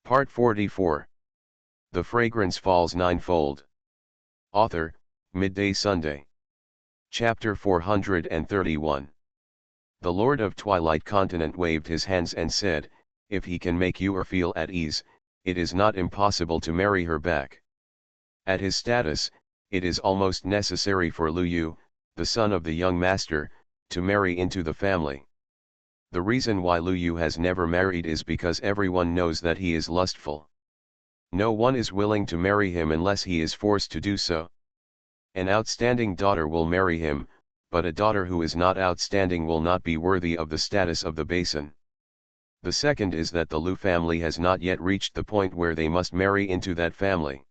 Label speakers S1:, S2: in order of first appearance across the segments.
S1: Part 44. The Fragrance Falls Ninefold. Author, Midday Sunday. Chapter 431. The Lord of Twilight Continent waved his hands and said, "If he can make you feel at ease, it is not impossible to marry her back." At his status, it is almost necessary for Lu Yu, the son of the young master, to marry into the family. The reason why Lu Yu has never married is because everyone knows that he is lustful. No one is willing to marry him unless he is forced to do so. An outstanding daughter will marry him, but a daughter who is not outstanding will not be worthy of the status of the basin. The second is that the Lu family has not yet reached the point where they must marry into that family.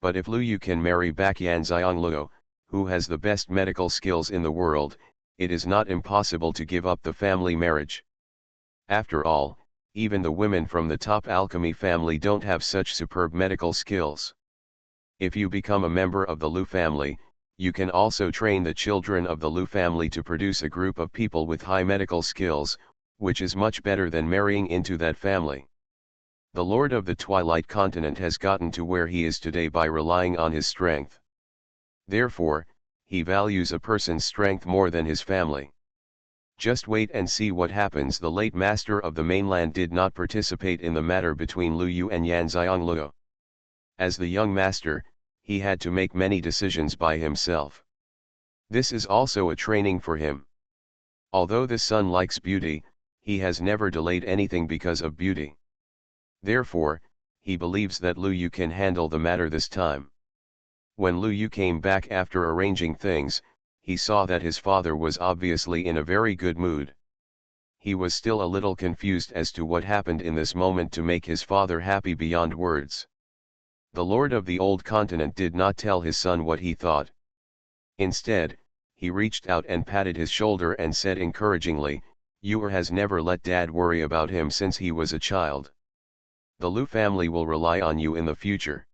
S1: But if Lu Yu can marry back Xianxia, who has the best medical skills in the world, it is not impossible to give up the family marriage. After all, even the women from the top alchemy family don't have such superb medical skills. If you become a member of the Lu family, you can also train the children of the Lu family to produce a group of people with high medical skills, which is much better than marrying into that family. The Lord of the Twilight Continent has gotten to where he is today by relying on his strength. Therefore, he values a person's strength more than his family. Just wait and see what happens. The late master of the mainland did not participate in the matter between Lu Yu and Xianxia. As the young master, he had to make many decisions by himself. This is also a training for him. Although the son likes beauty, he has never delayed anything because of beauty. Therefore, he believes that Lu Yu can handle the matter this time. When Lu Yu came back after arranging things, he saw that his father was obviously in a very good mood. He was still a little confused as to what happened in this moment to make his father happy beyond words. The Lord of the Old Continent did not tell his son what he thought. Instead, he reached out and patted his shoulder and said encouragingly, "You has never let Dad worry about him since he was a child. The Lu family will rely on you in the future."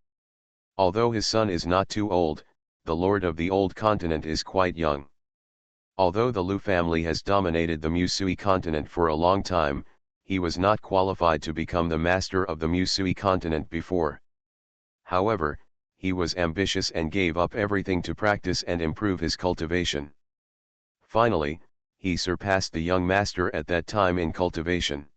S1: Although his son is not too old, the Lord of the Old Continent is quite young. Although the Lu family has dominated the Musui continent for a long time, he was not qualified to become the master of the Musui continent before. However, he was ambitious and gave up everything to practice and improve his cultivation. Finally, he surpassed the young master at that time in cultivation.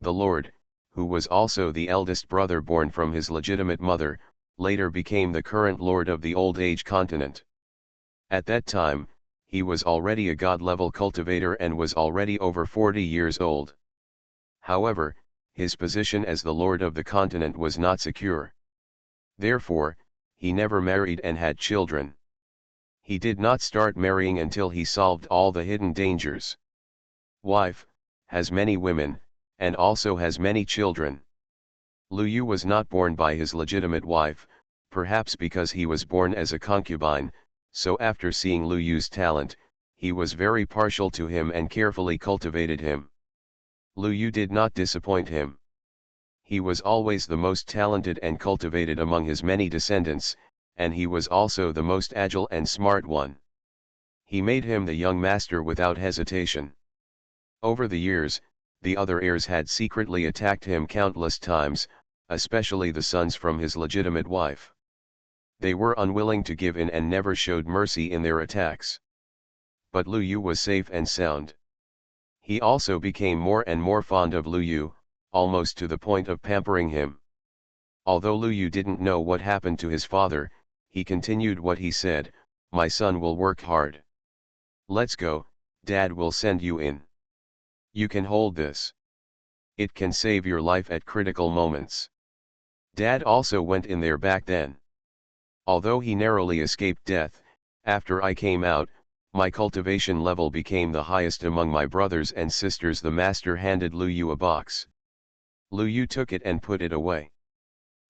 S1: The Lord, who was also the eldest brother born from his legitimate mother, later became the current lord of the Old Age continent. At that time, he was already a god-level cultivator and was already over 40 years old. However, his position as the lord of the continent was not secure. Therefore, he never married and had children. He did not start marrying until he solved all the hidden dangers. Wife, has many women, and also has many children. Lu Yu was not born by his legitimate wife, perhaps because he was born as a concubine, so after seeing Lu Yu's talent, he was very partial to him and carefully cultivated him. Lu Yu did not disappoint him. He was always the most talented and cultivated among his many descendants, and he was also the most agile and smart one. He made him the young master without hesitation. Over the years, the other heirs had secretly attacked him countless times, especially the sons from his legitimate wife. They were unwilling to give in and never showed mercy in their attacks. But Lu Yu was safe and sound. He also became more and more fond of Lu Yu, almost to the point of pampering him. Although Lu Yu didn't know what happened to his father, he continued what he said, "My son will work hard. Let's go, Dad will send you in. You can hold this. It can save your life at critical moments." Dad also went in there back then. Although he narrowly escaped death, after I came out, my cultivation level became the highest among my brothers and sisters. The master handed Lu Yu a box. Lu Yu took it and put it away.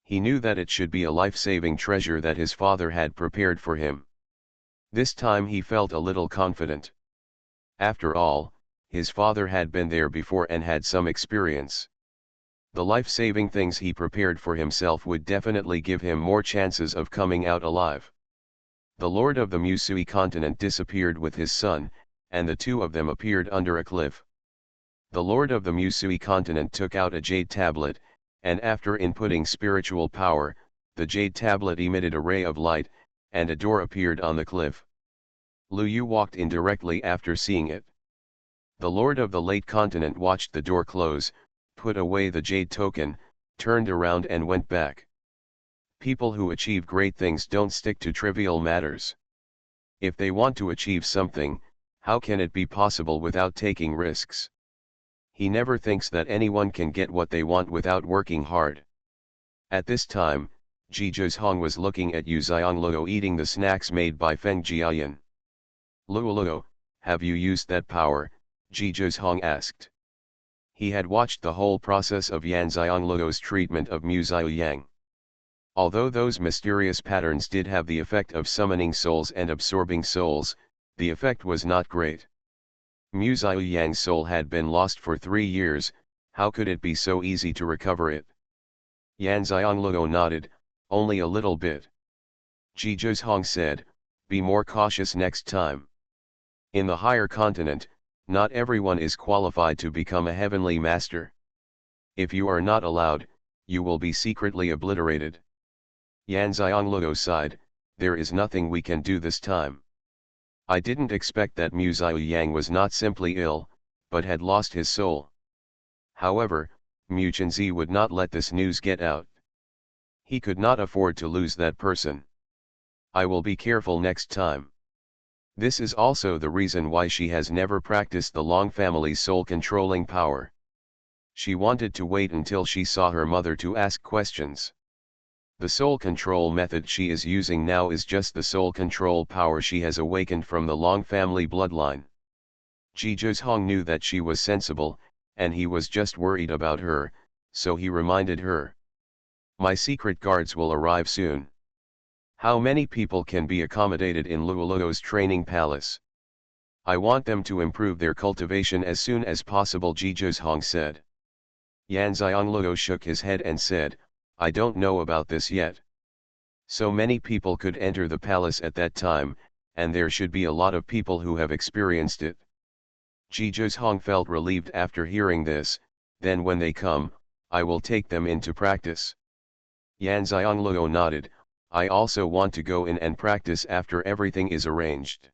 S1: He knew that it should be a life-saving treasure that his father had prepared for him. This time he felt a little confident. After all, his father had been there before and had some experience. The life-saving things he prepared for himself would definitely give him more chances of coming out alive. The lord of the Musui continent disappeared with his son, and the two of them appeared under a cliff. The lord of the Musui continent took out a jade tablet, and after inputting spiritual power, the jade tablet emitted a ray of light, and a door appeared on the cliff. Lu Yu walked in directly after seeing it. The Lord of the Late Continent watched the door close, put away the jade token, turned around and went back. People who achieve great things don't stick to trivial matters. If they want to achieve something, how can it be possible without taking risks? He never thinks that anyone can get what they want without working hard. At this time, Ji Zhong was looking at Yu Xiangluo eating the snacks made by Feng Jiayan. Luo, have you used that power? Ji Zhong asked. He had watched the whole process of Yan Xiangluo's treatment of Mu Xiaoyang. Although those mysterious patterns did have the effect of summoning souls and absorbing souls, the effect was not great. Mu Xiaoyang's soul had been lost for 3 years, how could it be so easy to recover it? Yan Xiangluo nodded, only a little bit. Ji Zhong said, be more cautious next time. In the higher continent, not everyone is qualified to become a heavenly master. If you are not allowed, you will be secretly obliterated. Yan Xiangluo sighed, there is nothing we can do this time. I didn't expect that Mu Xiaoyang was not simply ill, but had lost his soul. However, Mu Chenzi would not let this news get out. He could not afford to lose that person. I will be careful next time. This is also the reason why she has never practiced the Long family's soul-controlling power. She wanted to wait until she saw her mother to ask questions. The soul control method she is using now is just the soul control power she has awakened from the Long family bloodline. Ji Zhong knew that she was sensible, and he was just worried about her, so he reminded her. My secret guards will arrive soon. How many people can be accommodated in Luoluo's training palace? I want them to improve their cultivation as soon as possible, Ji Zhong said. Yan Xiangluo shook his head and said, I don't know about this yet. So many people could enter the palace at that time, and there should be a lot of people who have experienced it. Ji Zhong felt relieved after hearing this, then when they come, I will take them into practice. Yan Xiangluo nodded, I also want to go in and practice after everything is arranged.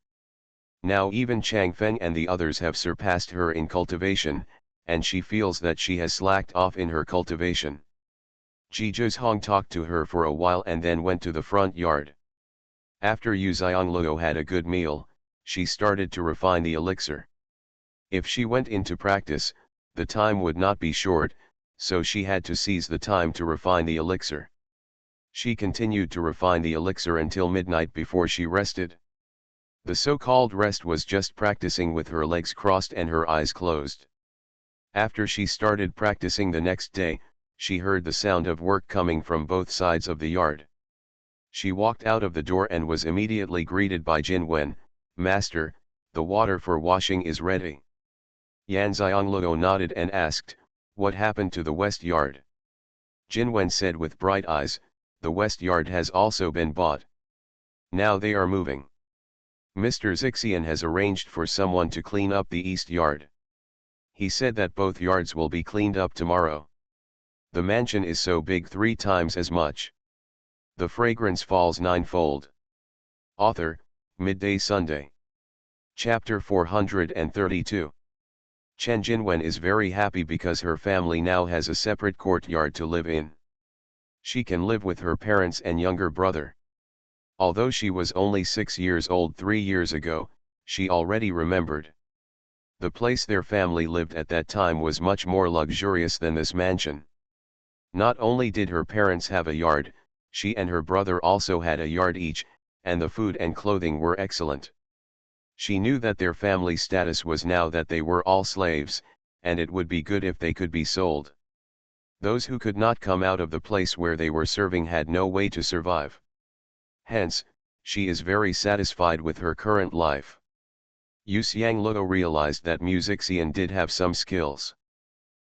S1: Now even Chang Feng and the others have surpassed her in cultivation, and she feels that she has slacked off in her cultivation. Ji Zhong talked to her for a while and then went to the front yard. After Yu Xiangluo had a good meal, she started to refine the elixir. If she went into practice, the time would not be short, so she had to seize the time to refine the elixir. She continued to refine the elixir until midnight before she rested. The so-called rest was just practicing with her legs crossed and her eyes closed. After she started practicing the next day, she heard the sound of work coming from both sides of the yard. She walked out of the door and was immediately greeted by Jinwen, Master, the water for washing is ready. Yan Xiangluo nodded and asked, what happened to the west yard? Jinwen said with bright eyes, the west yard has also been bought. Now they are moving. Mr. Xixian has arranged for someone to clean up the east yard. He said that both yards will be cleaned up tomorrow. The mansion is so big 3 times as much. The fragrance falls ninefold. Author, Midday Sunday. Chapter 432. Chen Jinwen is very happy because her family now has a separate courtyard to live in. She can live with her parents and younger brother. Although she was only 6 years old 3 years ago, she already remembered. The place their family lived at that time was much more luxurious than this mansion. Not only did her parents have a yard, she and her brother also had a yard each, and the food and clothing were excellent. She knew that their family status was now that they were all slaves, and it would be good if they could be sold. Those who could not come out of the place where they were serving had no way to survive. Hence, she is very satisfied with her current life. Yu Xiangluo realized that Mu Xixian did have some skills.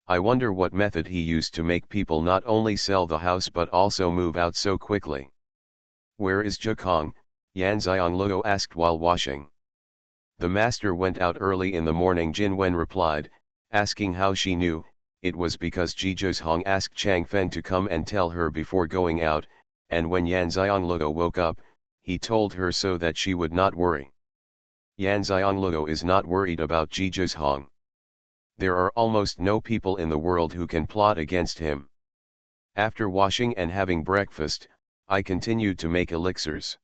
S1: I wonder what method he used to make people not only sell the house but also move out so quickly. Where is Zhekong? Yan Xiangluo asked while washing. The master went out early in the morning, Jinwen replied, asking how she knew. it was because Ji Zhong asked Chang Feng to come and tell her before going out, and when Yan Xiongluo woke up, he told her so that she would not worry. Yan Xiongluo is not worried about Ji Zhong. There are almost no people in the world who can plot against him. After washing and having breakfast, I continued to make elixirs.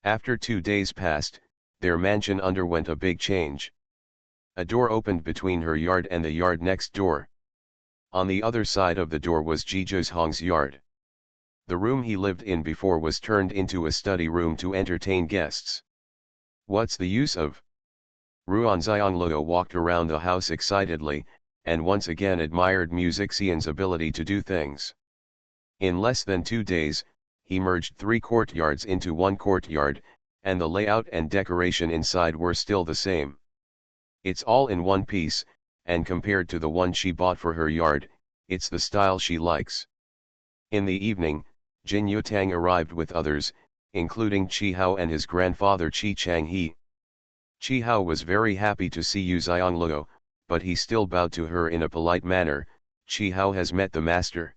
S1: After 2 days passed, their mansion underwent a big change. A door opened between her yard and the yard next door. On the other side of the door was Ji Zhong's yard. The room he lived in before was turned into a study room to entertain guests. What's the use of? Ruan Xiongluo walked around the house excitedly, and once again admired Xianxia's ability to do things. In less than 2 days, he merged 3 courtyards into 1 courtyard, and the layout and decoration inside were still the same. It's all in one piece, and compared to the one she bought for her yard, it's the style she likes. In the evening, Jin Yutang arrived with others, including Qi Hao and his grandfather Qi Changhe. Qi Hao was very happy to see Yu Xiongluo, but he still bowed to her in a polite manner. Qi Hao has met the master.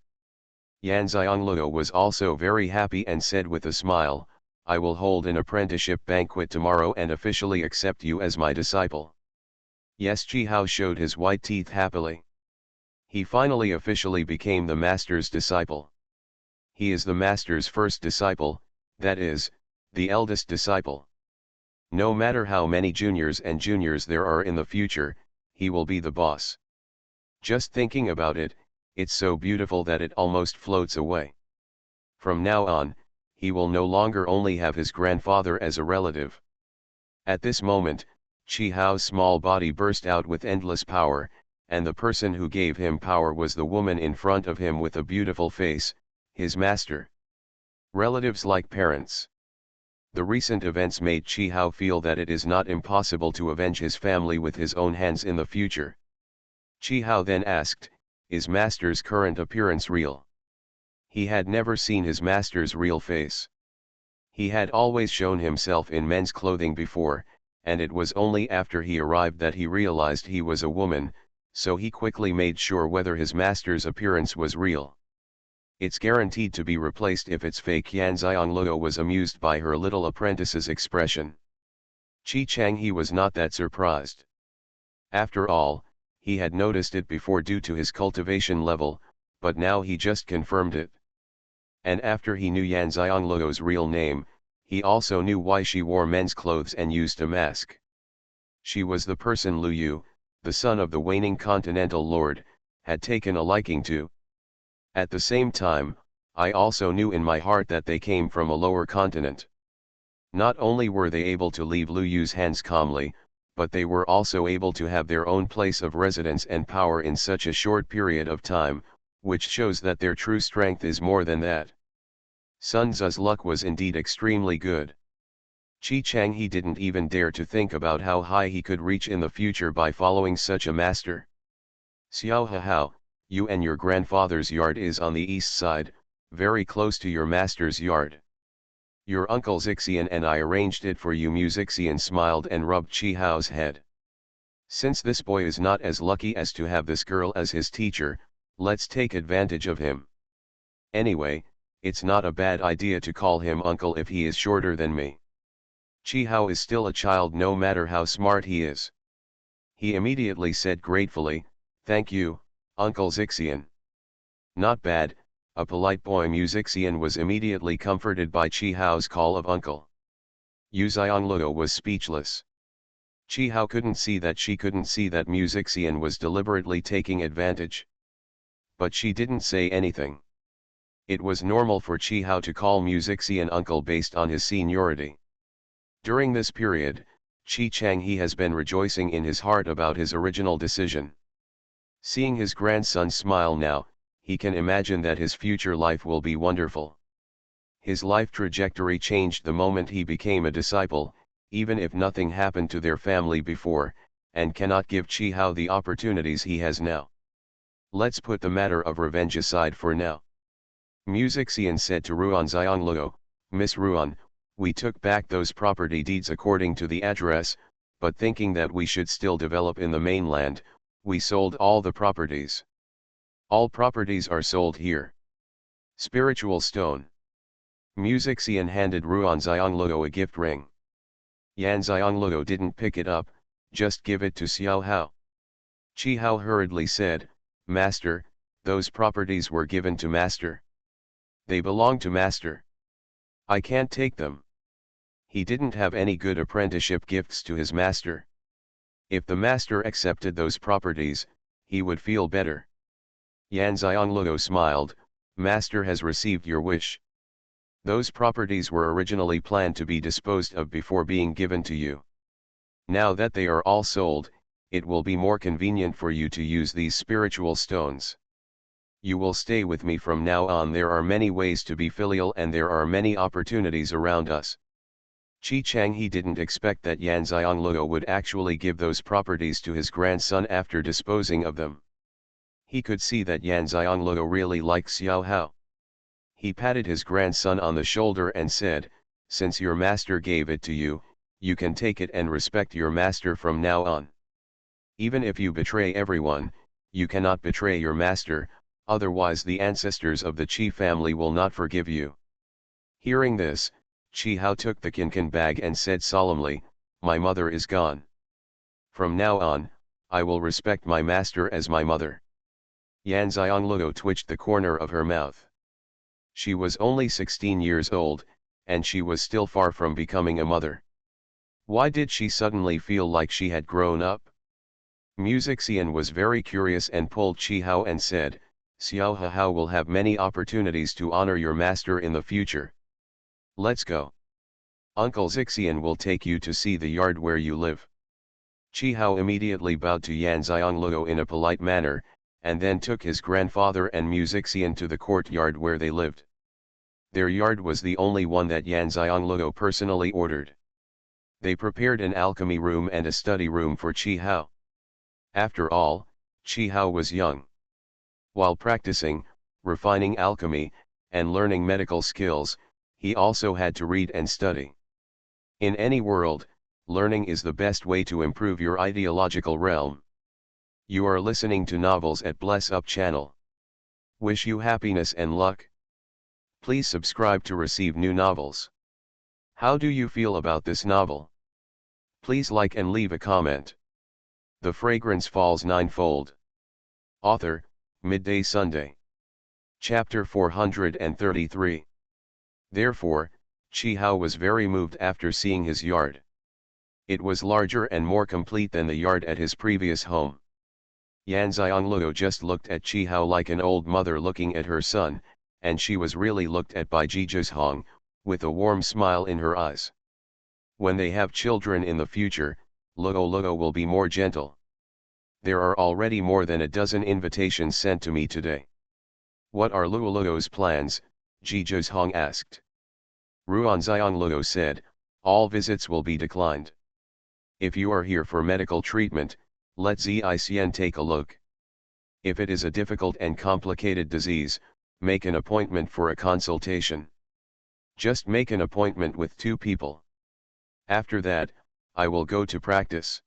S1: Yan Xiongluo was also very happy and said with a smile, I will hold an apprenticeship banquet tomorrow and officially accept you as my disciple. Yes, Qi Hao showed his white teeth happily. He finally officially became the master's disciple. He is the master's first disciple, that is, the eldest disciple. No matter how many juniors and juniors there are in the future, he will be the boss. Just thinking about it, it's so beautiful that it almost floats away. From now on, he will no longer only have his grandfather as a relative. At this moment, Qi Hao's small body burst out with endless power, and the person who gave him power was the woman in front of him with a beautiful face, his master. Relatives like parents. The recent events made Qi Hao feel that it is not impossible to avenge his family with his own hands in the future. Qi Hao then asked, is master's current appearance real? He had never seen his master's real face. He had always shown himself in men's clothing before, and it was only after he arrived that he realized he was a woman, so he quickly made sure whether his master's appearance was real. It's guaranteed to be replaced if it's fake. Yan Xiongluo was amused by her little apprentice's expression. Qi Changhe was not that surprised. After all, he had noticed it before due to his cultivation level, but now he just confirmed it. And after he knew Yan Xiongluo's real name, he also knew why she wore men's clothes and used a mask. She was the person Lu Yu, the son of the waning continental lord, had taken a liking to. At the same time, I also knew in my heart that they came from a lower continent. Not only were they able to leave Lu Yu's hands calmly, but they were also able to have their own place of residence and power in such a short period of time, which shows that their true strength is more than that. Sun Tzu's luck was indeed extremely good. Qi Changhe didn't even dare to think about how high he could reach in the future by following such a master. Xiao Hao, you and your grandfather's yard is on the east side, very close to your master's yard. Your uncle Xian and I arranged it for you. Xian smiled and rubbed Qi Hao's head. Since this boy is not as lucky as to have this girl as his teacher, let's take advantage of him. Anyway, it's not a bad idea to call him uncle if he is shorter than me. Qi Hao is still a child no matter how smart he is. He immediately said gratefully, thank you, Uncle Xian. Not bad, a polite boy. Xian was immediately comforted by Qi Hao's call of uncle. Yu Xiongluo was speechless. Qi Hao couldn't see that she couldn't see that Xian was deliberately taking advantage. But she didn't say anything. It was normal for Qi Hao to call Xian uncle based on his seniority. During this period, Qi Changhe has been rejoicing in his heart about his original decision. Seeing his grandson smile now, he can imagine that his future life will be wonderful. His life trajectory changed the moment he became a disciple, even if nothing happened to their family before, and cannot give Qi Hao the opportunities he has now. Let's put the matter of revenge aside for now. Xian said to Ruan Xiongluo, Miss Ruan, we took back those property deeds according to the address, but thinking that we should still develop in the mainland, we sold all the properties. All properties are sold here. Spiritual stone. Xian handed Ruan Xiangloo a gift ring. Yan Xiangloo didn't pick it up, just give it to Xiao Hao. Qi Hao hurriedly said, Master, those properties were given to Master. They belong to Master. I can't take them. He didn't have any good apprenticeship gifts to his master. If the master accepted those properties, he would feel better. Yan Xiangloo smiled, Master has received your wish. Those properties were originally planned to be disposed of before being given to you. Now that they are all sold, it will be more convenient for you to use these spiritual stones. You will stay with me from now on. There are many ways to be filial and there are many opportunities around us. Qi Changhe didn't expect that Yan Xiangloo would actually give those properties to his grandson after disposing of them. He could see that Yan Xiangloo really liked Xiao Hao. He patted his grandson on the shoulder and said, Since your master gave it to you, you can take it and respect your master from now on. Even if you betray everyone, you cannot betray your master, otherwise the ancestors of the Qi family will not forgive you. Hearing this, Qi Hao took the kinkan bag and said solemnly, My mother is gone. From now on, I will respect my master as my mother. Yan Xiangloo twitched the corner of her mouth. She was only 16 years old, and she was still far from becoming a mother. Why did she suddenly feel like she had grown up? Xian was very curious and pulled Qi Hao and said, Xiao Hao will have many opportunities to honor your master in the future. Let's go. Uncle Xian will take you to see the yard where you live. Qi Hao immediately bowed to Yan Xiangloo in a polite manner, and then took his grandfather and Xian to the courtyard where they lived. Their yard was the only one that Yan Xiangloo personally ordered. They prepared an alchemy room and a study room for Qi Hao. After all, Qi Hao was young. While practicing, refining alchemy, and learning medical skills, he also had to read and study. In any world, learning is the best way to improve your ideological realm. You are listening to novels at Bless Up channel. Wish you happiness and luck. Please subscribe to receive new novels. How do you feel about this novel? Please like and leave a comment. The Fragrance Falls Ninefold. Author, Midday Sunday. Chapter 433. Therefore, Qi Hao was very moved after seeing his yard. It was larger and more complete than the yard at his previous home. Yan Xiangloo just looked at Qi Hao like an old mother looking at her son, and she was really looked at by Jizhong, with a warm smile in her eyes. When they have children in the future, Luo will be more gentle. There are already more than a dozen invitations sent to me today. What are Luo's plans? Jizhong asked. Ruan Xiangloo said, all visits will be declined. If you are here for medical treatment, let Xian take a look. If it is a difficult and complicated disease, make an appointment for a consultation. Just make an appointment with 2 people. After that, I will go to practice.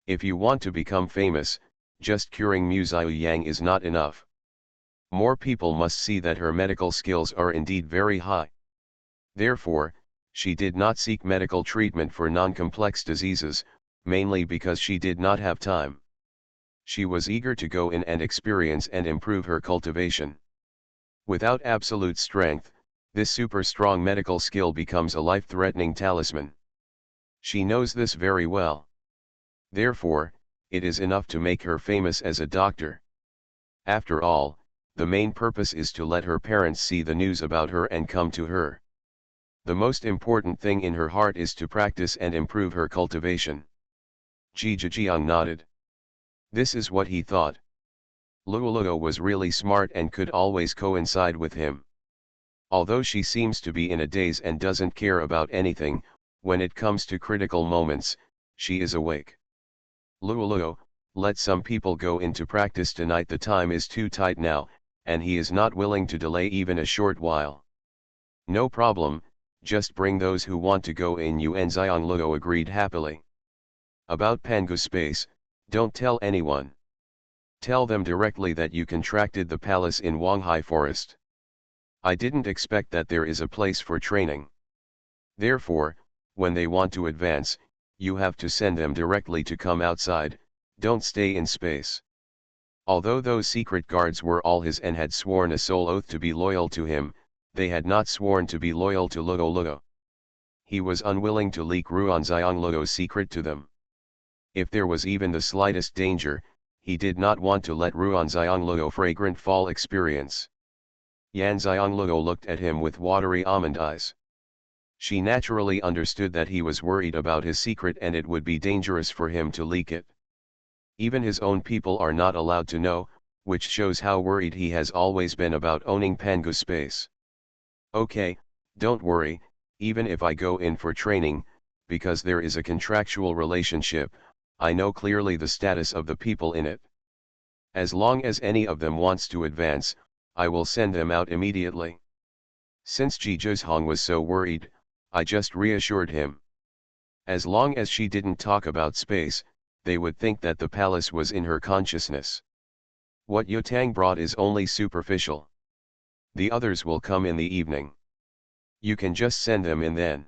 S1: If you want to become famous, just curing Mu Xiuyang is not enough. More people must see that her medical skills are indeed very high. Therefore, she did not seek medical treatment for non-complex diseases, mainly because she did not have time. She was eager to go in and experience and improve her cultivation. Without absolute strength, this super strong medical skill becomes a life-threatening talisman. She knows this very well. Therefore, it is enough to make her famous as a doctor. After all, the main purpose is to let her parents see the news about her and come to her. The most important thing in her heart is to practice and improve her cultivation. Zhijiang nodded. This is what he thought. Luo was really smart and could always coincide with him. Although she seems to be in a daze and doesn't care about anything, when it comes to critical moments, she is awake. Luo, let some people go into practice tonight. The time is too tight now, and he is not willing to delay even a short while. No problem, just bring those who want to go in. Yuan Xiangloo agreed happily. About Pangu space, don't tell anyone. Tell them directly that you contracted the palace in Wanghai Forest. I didn't expect that there is a place for training. Therefore, when they want to advance, you have to send them directly to come outside, don't stay in space. Although those secret guards were all his and had sworn a soul oath to be loyal to him, they had not sworn to be loyal to Luo Luo. He was unwilling to leak Ruanxiang Luo's secret to them. If there was even the slightest danger, he did not want to let Ruanxiang Luo fragrant fall experience. Yanxiang Luo looked at him with watery almond eyes. She naturally understood that he was worried about his secret and it would be dangerous for him to leak it. Even his own people are not allowed to know, which shows how worried he has always been about owning Pangu space. Okay, don't worry, even if I go in for training, because there is a contractual relationship, I know clearly the status of the people in it. As long as any of them wants to advance, I will send them out immediately. Since Ji Zhuzhong was so worried, I just reassured him. As long as she didn't talk about space, they would think that the palace was in her consciousness. What Yutang brought is only superficial. The others will come in the evening. You can just send them in then.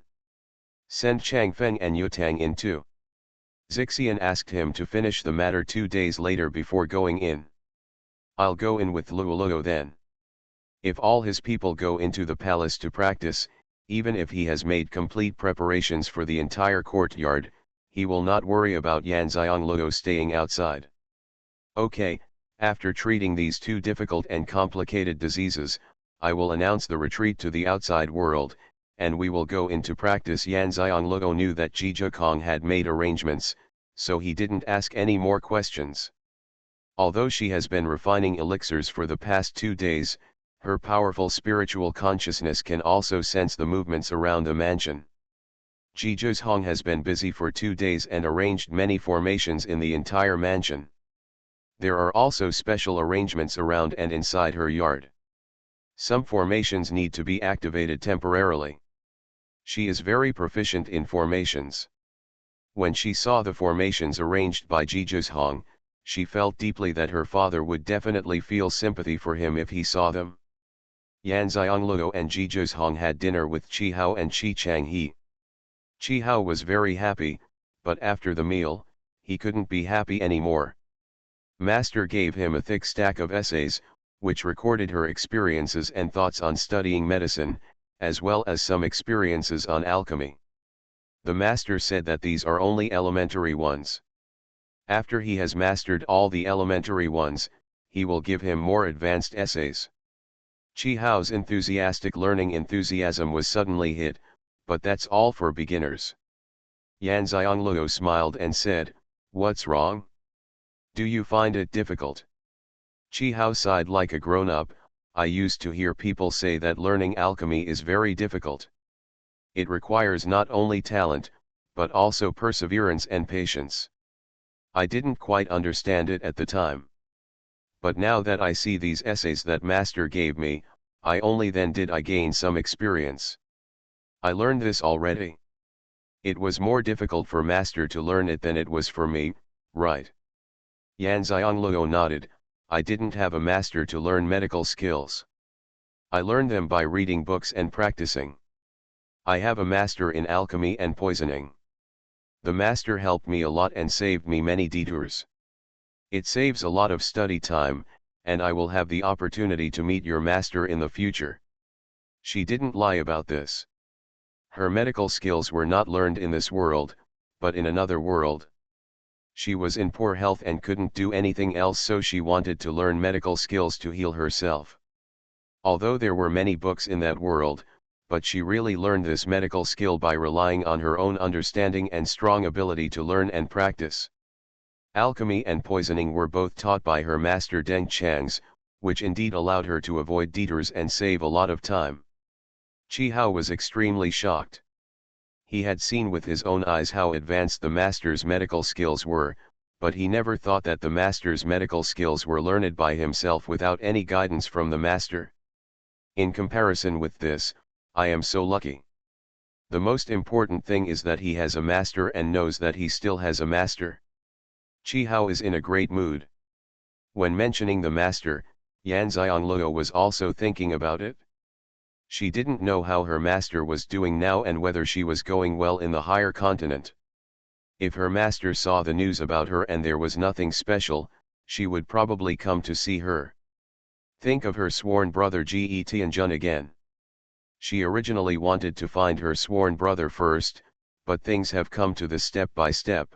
S1: Send Changfeng and Yutang in too. Xixian asked him to finish the matter 2 days later before going in. I'll go in with Luo Luo then. If all his people go into the palace to practice, even if he has made complete preparations for the entire courtyard, he will not worry about Yanxiang Luo staying outside. Okay, after treating these 2 difficult and complicated diseases, I will announce the retreat to the outside world, and we will go into practice. Yanxiang Luo knew that Ji Zhukong had made arrangements, so he didn't ask any more questions. Although she has been refining elixirs for the past 2 days, her powerful spiritual consciousness can also sense the movements around the mansion. Ji Zhuzhong has been busy for 2 days and arranged many formations in the entire mansion. There are also special arrangements around and inside her yard. Some formations need to be activated temporarily. She is very proficient in formations. When she saw the formations arranged by Ji Zhuzhong, she felt deeply that her father would definitely feel sympathy for him if he saw them. Yanxiang Luo and Ji Zhuzhong had dinner with Qi Hao and Qi Changhe. Qi Hao was very happy, but after the meal, he couldn't be happy anymore. Master gave him a thick stack of essays, which recorded her experiences and thoughts on studying medicine, as well as some experiences on alchemy. The master said that these are only elementary ones. After he has mastered all the elementary ones, he will give him more advanced essays. Qi Hao's enthusiastic learning enthusiasm was suddenly hit, but that's all for beginners. Yanxiang Luo smiled and said, "What's wrong? Do you find it difficult?" Qi Hao sighed like a grown-up. I used to hear people say that learning alchemy is very difficult. It requires not only talent, but also perseverance and patience. I didn't quite understand it at the time. But now that I see these essays that Master gave me, I only then did I gain some experience. I learned this already. It was more difficult for Master to learn it than it was for me, right? Yanxiang Luo nodded. I didn't have a master to learn medical skills. I learned them by reading books and practicing. I have a master in alchemy and poisoning. The master helped me a lot and saved me many detours. It saves a lot of study time, and I will have the opportunity to meet your master in the future. She didn't lie about this. Her medical skills were not learned in this world, but in another world. She was in poor health and couldn't do anything else, so she wanted to learn medical skills to heal herself. Although there were many books in that world, but she really learned this medical skill by relying on her own understanding and strong ability to learn and practice. Alchemy and poisoning were both taught by her master Deng Chang's, which indeed allowed her to avoid detours and save a lot of time. Qi Hao was extremely shocked. He had seen with his own eyes how advanced the master's medical skills were, but he never thought that the master's medical skills were learned by himself without any guidance from the master. In comparison with this, I am so lucky. The most important thing is that he has a master and knows that he still has a master. Qi Hao is in a great mood. When mentioning the master, Yan Xianglue was also thinking about it. She didn't know how her master was doing now and whether she was going well in the higher continent. If her master saw the news about her and there was nothing special, she would probably come to see her. Think of her sworn brother Ge Tianjun again. She originally wanted to find her sworn brother first, but things have come to this step by step.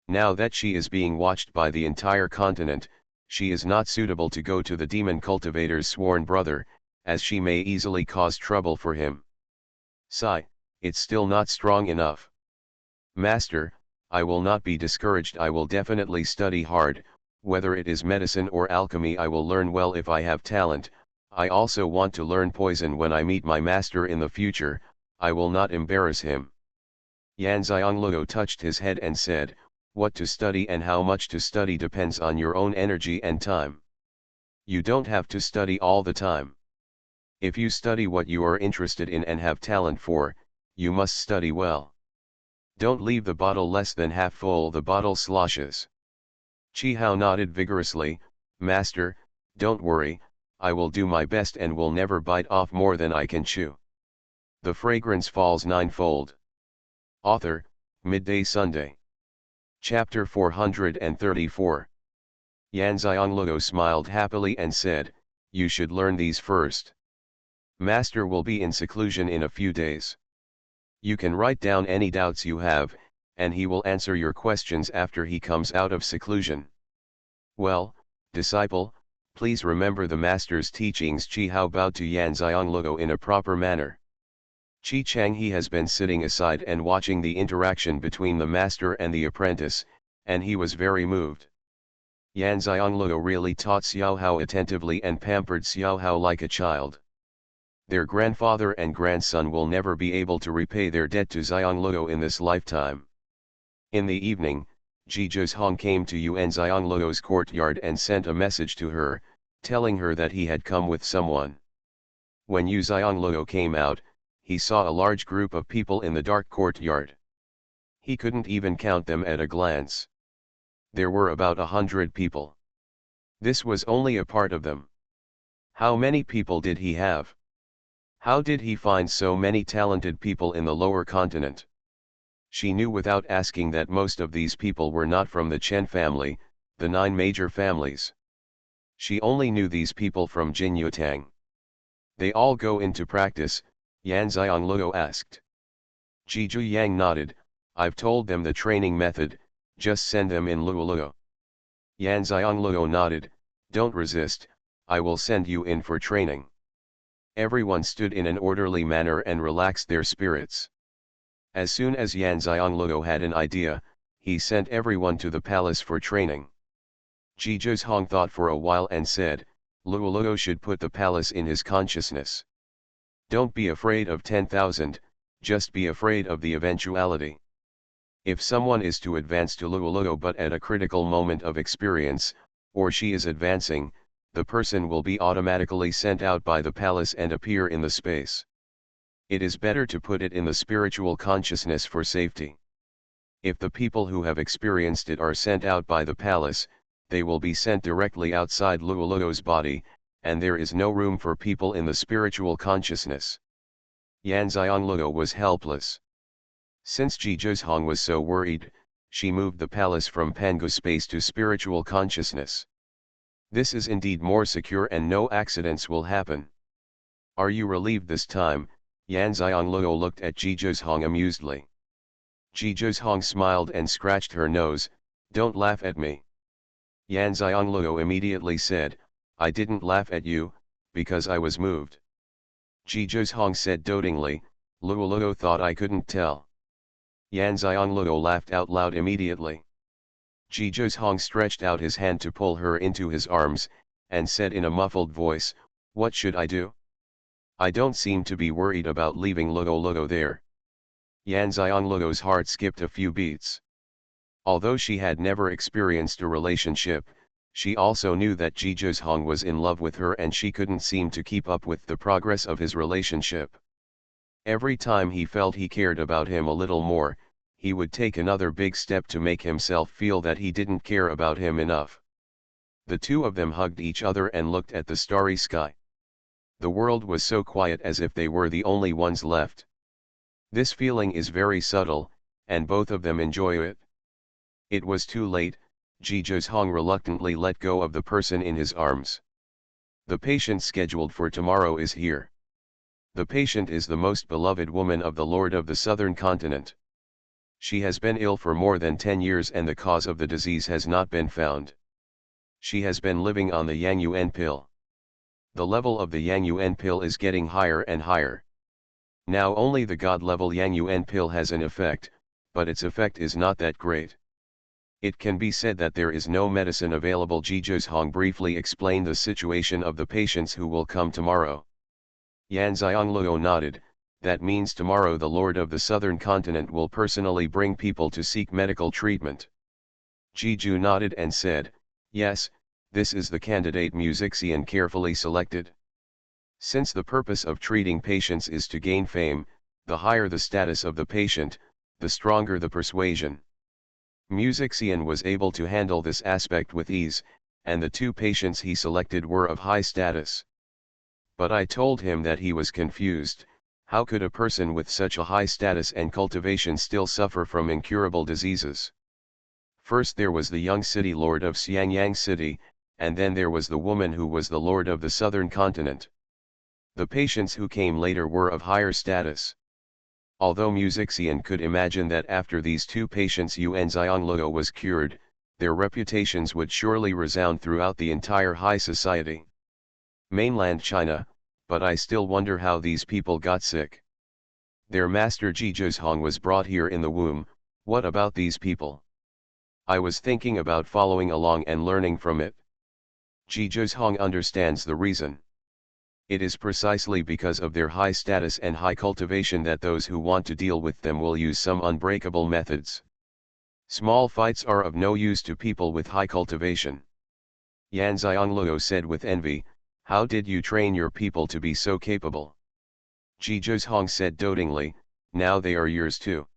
S1: Now that she is being watched by the entire continent, she is not suitable to go to the demon cultivator's sworn brother, as she may easily cause trouble for him. Sigh, it's still not strong enough. Master, I will not be discouraged. I will definitely study hard, whether it is medicine or alchemy I will learn well if I have talent. I also want to learn poison when I meet my master in the future. I will not embarrass him. Yan Xianglue touched his head and said, what to study and how much to study depends on your own energy and time. You don't have to study all the time. If you study what you are interested in and have talent for, you must study well. Don't leave the bottle less than half full, the bottle sloshes. Chi Hao nodded vigorously, Master, don't worry, I will do my best and will never bite off more than I can chew. The Fragrance Falls Ninefold. Author, Midday Sunday. Chapter 434. Yan Xianglue smiled happily and said, you should learn these first. Master will be in seclusion in a few days. You can write down any doubts you have, and he will answer your questions after he comes out of seclusion. Well, disciple, please remember the master's teachings. Chi Hao bowed to Yan Xianglue in a proper manner. Chi Changhe has been sitting aside and watching the interaction between the master and the apprentice, and he was very moved. Yan Xianglue really taught Xiao Hao attentively and pampered Xiao Hao like a child. Their grandfather and grandson will never be able to repay their debt to Xianglue in this lifetime. In the evening, Ji Zhong came to Yuan Xianglue's courtyard and sent a message to her, telling her that he had come with someone. When Yu Xianglue came out, he saw a large group of people in the dark courtyard. He couldn't even count them at a glance. There were about 100 people. This was only a part of them. How many people did he have? How did he find so many talented people in the lower continent? She knew without asking that most of these people were not from the Chen family, the 9 major families. She only knew these people from Jin Yutang. They all go into practice, Yan Xianglue asked. Ji Yang nodded, I've told them the training method, just send them in Luoluo. Yan Xianglue nodded, don't resist, I will send you in for training. Everyone stood in an orderly manner and relaxed their spirits. As soon as Yan Xianglue had an idea, he sent everyone to the palace for training. Ji Zhong thought for a while and said, Luoluo should put the palace in his consciousness. Don't be afraid of 10,000, just be afraid of the eventuality. If someone is to advance to Luoluo but at a critical moment of experience, or she is advancing, the person will be automatically sent out by the palace and appear in the space. It is better to put it in the spiritual consciousness for safety. If the people who have experienced it are sent out by the palace, they will be sent directly outside Luoluo's body, and there is no room for people in the spiritual consciousness. Yan Xianglue was helpless. Since Ji Zhong was so worried, she moved the palace from Pangu space to spiritual consciousness. This is indeed more secure and no accidents will happen. Are you relieved this time? Yan Xianglue looked at Ji Zhong amusedly. Ji Zhong smiled and scratched her nose, don't laugh at me. Yan Xianglue immediately said, I didn't laugh at you, because I was moved. Ji Zhong said dotingly, Luoluo thought I couldn't tell. Yan Xianglue laughed out loud immediately. Ji Zhong stretched out his hand to pull her into his arms, and said in a muffled voice, what should I do? I don't seem to be worried about leaving Luoluo there. Yan Xianglue's heart skipped a few beats. Although she had never experienced a relationship, she also knew that Ji Zhong was in love with her and she couldn't seem to keep up with the progress of his relationship. Every time he felt he cared about him a little more, he would take another big step to make himself feel that he didn't care about him enough. The two of them hugged each other and looked at the starry sky. The world was so quiet as if they were the only ones left. This feeling is very subtle, and both of them enjoy it. It was too late. Xuanhuan reluctantly let go of the person in his arms. The patient scheduled for tomorrow is here. The patient is the most beloved woman of the Lord of the Southern Continent. She has been ill for more than 10 years and the cause of the disease has not been found. She has been living on the Yang Yuan pill. The level of the Yang Yuan pill is getting higher and higher. Now only the God level Yang Yuan pill has an effect, but its effect is not that great. It can be said that there is no medicine available. Xuanhuan briefly explained the situation of the patients who will come tomorrow. Yanxiangluo nodded. That means tomorrow the Lord of the Southern Continent will personally bring people to seek medical treatment. Jiju nodded and said, yes, this is the candidate Xianxia carefully selected. Since the purpose of treating patients is to gain fame, the higher the status of the patient, the stronger the persuasion. Xianxia was able to handle this aspect with ease, and the two patients he selected were of high status. But I told him that he was confused. How could a person with such a high status and cultivation still suffer from incurable diseases? First there was the young city lord of Xiangyang city, and then there was the woman who was the lord of the Southern Continent. The patients who came later were of higher status. Although Xianxia could imagine that after these two patients Yanxiangluo was cured, their reputations would surely resound throughout the entire high society. Mainland China, but I still wonder how these people got sick. Their master Xuanhuan was brought here in the womb. What about these people? I was thinking about following along and learning from it. Xuanhuan understands the reason. It is precisely because of their high status and high cultivation that those who want to deal with them will use some unbreakable methods. Small fights are of no use to people with high cultivation. Yanxiangluo said with envy, how did you train your people to be so capable? Xuanhuan said dotingly, now they are yours too.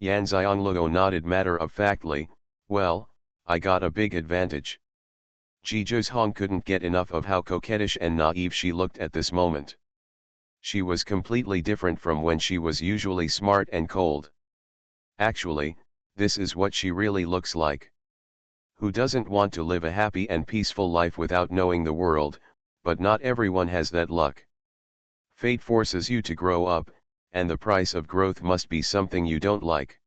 S1: Yanxiangluo nodded matter-of-factly, well, I got a big advantage. Xuanhuan couldn't get enough of how coquettish and naive she looked at this moment. She was completely different from when she was usually smart and cold. Actually, this is what she really looks like. Who doesn't want to live a happy and peaceful life without knowing the world? But not everyone has that luck. Fate forces you to grow up, and the price of growth must be something you don't like.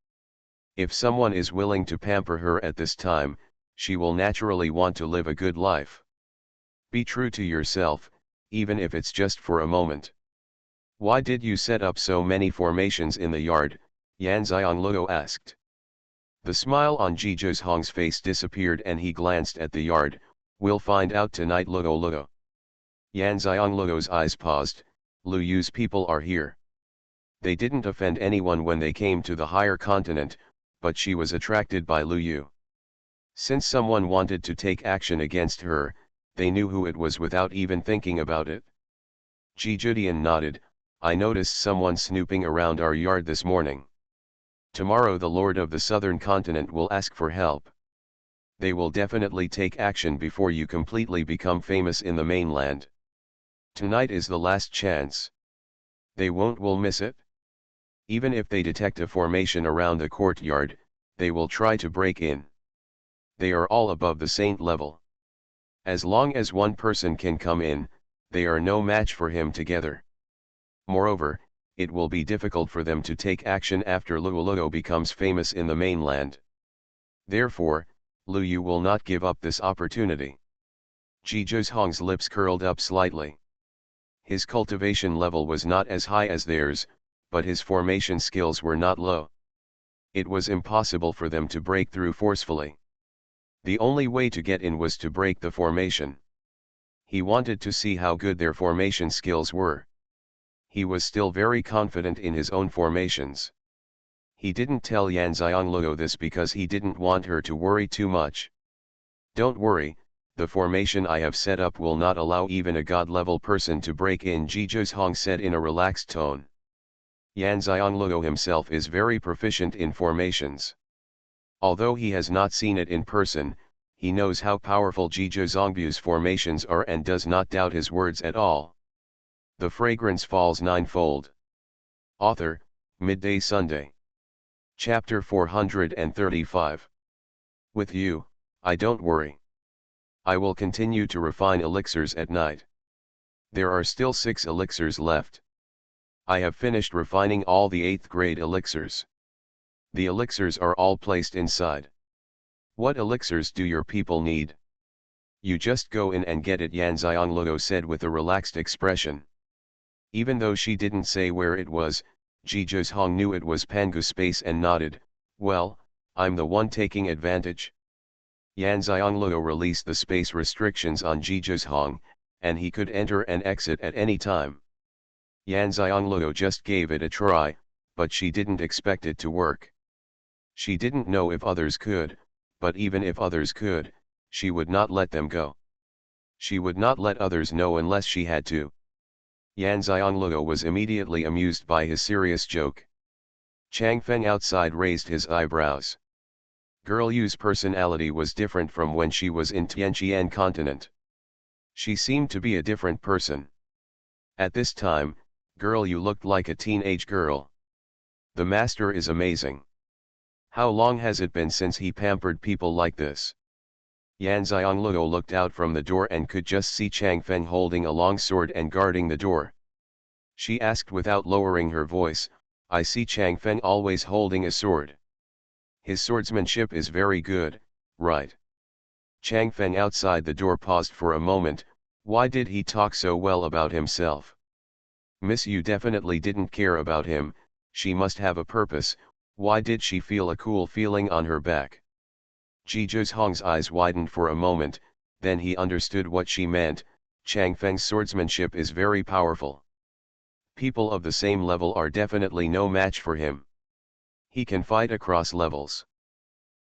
S1: If someone is willing to pamper her at this time, she will naturally want to live a good life. Be true to yourself, even if it's just for a moment. Why did you set up so many formations in the yard? Yanxiangluo asked. The smile on Xuanhuan's face disappeared and he glanced at the yard. We'll find out tonight. Luo. Yanxiangluo's eyes paused. Lu Yu's people are here. They didn't offend anyone when they came to the higher continent, but she was attracted by Lu Yu. Since someone wanted to take action against her, they knew who it was without even thinking about it. Jijudian nodded, I noticed someone snooping around our yard this morning. Tomorrow the Lord of the Southern Continent will ask for help. They will definitely take action before you completely become famous in the mainland. Tonight is the last chance. They will miss it. Even if they detect a formation around the courtyard, they will try to break in. They are all above the saint level. As long as one person can come in, they are no match for him together. Moreover, it will be difficult for them to take action after Luo becomes famous in the mainland. Therefore, Lu Yu will not give up this opportunity. Xuanhuan's lips curled up slightly. His cultivation level was not as high as theirs, but his formation skills were not low. It was impossible for them to break through forcefully. The only way to get in was to break the formation. He wanted to see how good their formation skills were. He was still very confident in his own formations. He didn't tell Yanxiangluo this because he didn't want her to worry too much. Don't worry, the formation I have set up will not allow even a god-level person to break in, Xuanhuan said in a relaxed tone. Yanxiangluo himself is very proficient in formations. Although he has not seen it in person, he knows how powerful Zhizhe Zongbu's formations are and does not doubt his words at all. The fragrance falls ninefold. Author, Midday Sunday. Chapter 435. With you, I don't worry. I will continue to refine elixirs at night. There are still 6 elixirs left. I have finished refining all the 8th grade elixirs. The elixirs are all placed inside. What elixirs do your people need? You just go in and get it, Yan Xianglou said with a relaxed expression. Even though she didn't say where it was, Zhizhe Hong knew it was Pangu space and nodded. Well, I'm the one taking advantage. Yan Xianglou released the space restrictions on Zhizhe Hong, and he could enter and exit at any time. Yan Xianglou just gave it a try, but she didn't expect it to work. She didn't know if others could, but even if others could, she would not let them go. She would not let others know unless she had to. Yan Xianglou was immediately amused by his serious joke. Chang Feng outside raised his eyebrows. Girl Yu's personality was different from when she was in Tianqian continent. She seemed to be a different person. At this time, Girl Yu looked like a teenage girl. The master is amazing. How long has it been since he pampered people like this? Yan Xianglou looked out from the door and could just see Chang Feng holding a long sword and guarding the door. She asked without lowering her voice, I see Chang Feng always holding a sword. His swordsmanship is very good, right? Chang Feng outside the door paused for a moment. Why did he talk so well about himself? Miss Yu definitely didn't care about him. She must have a purpose. Why did she feel a cool feeling on her back? Zhizhe Hong's eyes widened for a moment, then he understood what she meant. Chang Feng's swordsmanship is very powerful. People of the same level are definitely no match for him. He can fight across levels.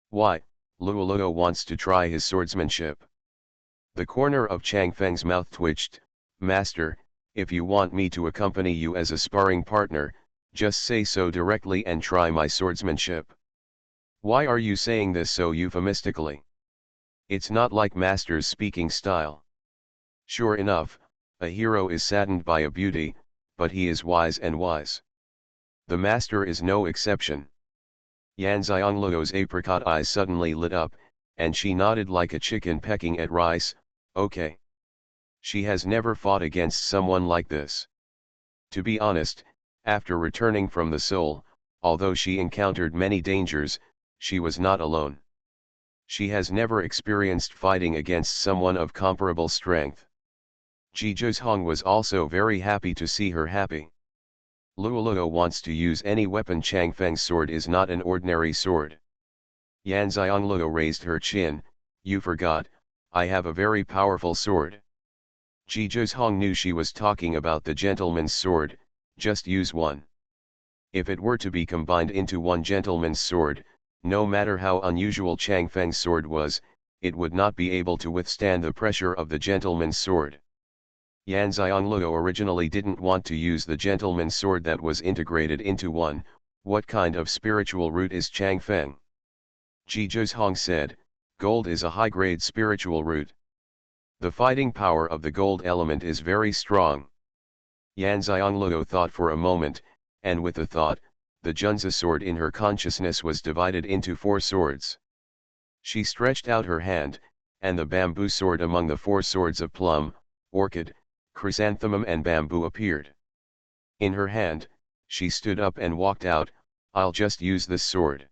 S1: Why, Luoluo wants to try his swordsmanship. The corner of Chang Feng's mouth twitched. Master, if you want me to accompany you as a sparring partner, just say so directly and try my swordsmanship. Why are you saying this so euphemistically? It's not like Master's speaking style. Sure enough, a hero is saddened by a beauty, but he is wise and wise. The Master is no exception. Yan Xiangluo's apricot eyes suddenly lit up, and she nodded like a chicken pecking at rice. Okay. She has never fought against someone like this. To be honest, after returning from the Soul, although she encountered many dangers, she was not alone. She has never experienced fighting against someone of comparable strength. Zhizhe Hong was also very happy to see her happy. Luoluo wants to use any weapon. Chang Feng's sword is not an ordinary sword. Yan Xianglou raised her chin. You forgot, I have a very powerful sword. Zhizhe Hong knew she was talking about the gentleman's sword. Just use one. If it were to be combined into one gentleman's sword, no matter how unusual Chang Feng's sword was, it would not be able to withstand the pressure of the gentleman's sword. Yan Xianglou originally didn't want to use the gentleman's sword that was integrated into one. What kind of spiritual root is Chang Feng? Zhizhe Hong said, gold is a high-grade spiritual root. The fighting power of the gold element is very strong. Yan Xianglou thought for a moment, and with the thought, the Junzi sword in her consciousness was divided into 4 swords. She stretched out her hand, and the bamboo sword among the 4 swords of plum, orchid, chrysanthemum and bamboo appeared. In her hand, she stood up and walked out. I'll just use this sword.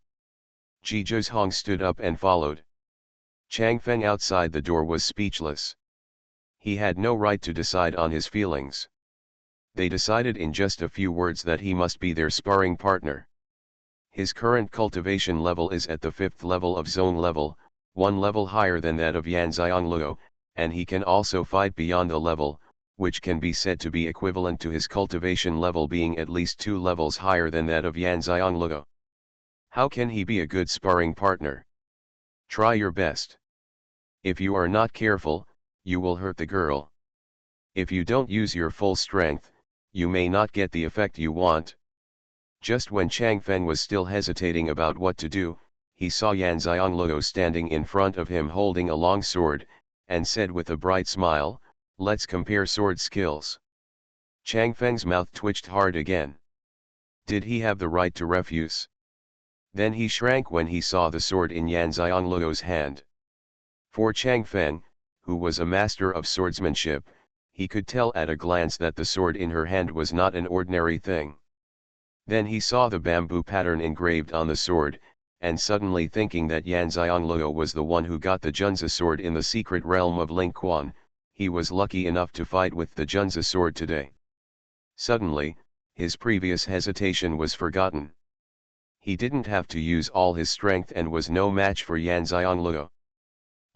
S1: Zhizhe Hong stood up and followed. Chang Feng outside the door was speechless. He had no right to decide on his feelings. They decided in just a few words that he must be their sparring partner. His current cultivation level is at the 5th level of zone level, 1 level higher than that of Yan Xianglou, and he can also fight beyond the level, which can be said to be equivalent to his cultivation level being at least 2 levels higher than that of Yan Xianglou. How can he be a good sparring partner? Try your best. If you are not careful, you will hurt the girl. If you don't use your full strength, you may not get the effect you want. Just when Chang Feng was still hesitating about what to do, he saw Yan Xianglou standing in front of him holding a long sword, and said with a bright smile, "Let's compare sword skills." Chang Feng's mouth twitched hard again. Did he have the right to refuse? Then he shrank when he saw the sword in Yan Xianglou's hand. For Chang Feng, who was a master of swordsmanship, he could tell at a glance that the sword in her hand was not an ordinary thing. Then he saw the bamboo pattern engraved on the sword, and suddenly thinking that Yan Xianglou was the one who got the Junzi sword in the secret realm of Lingquan, he was lucky enough to fight with the Junzi sword today. Suddenly, his previous hesitation was forgotten. He didn't have to use all his strength and was no match for Yan Xianglou.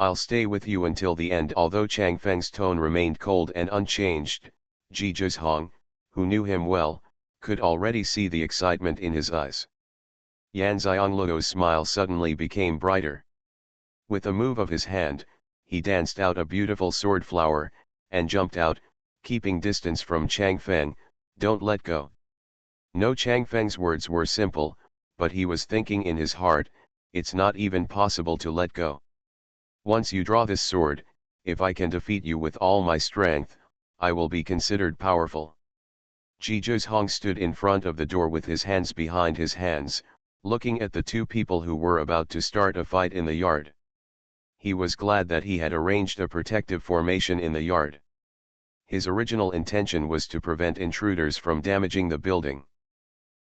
S1: "I'll stay with you until the end." Although Chang Feng's tone remained cold and unchanged, Ji Zhihong, who knew him well, could already see the excitement in his eyes. Yan Xianglou's smile suddenly became brighter. With a move of his hand, he danced out a beautiful sword flower, and jumped out, keeping distance from Chang Feng. "Don't let go." No, Chang Feng's words were simple, but he was thinking in his heart, it's not even possible to let go. Once you draw this sword, if I can defeat you with all my strength, I will be considered powerful. Ji Zhihong stood in front of the door with his hands behind his hands, looking at the two people who were about to start a fight in the yard. He was glad that he had arranged a protective formation in the yard. His original intention was to prevent intruders from damaging the building.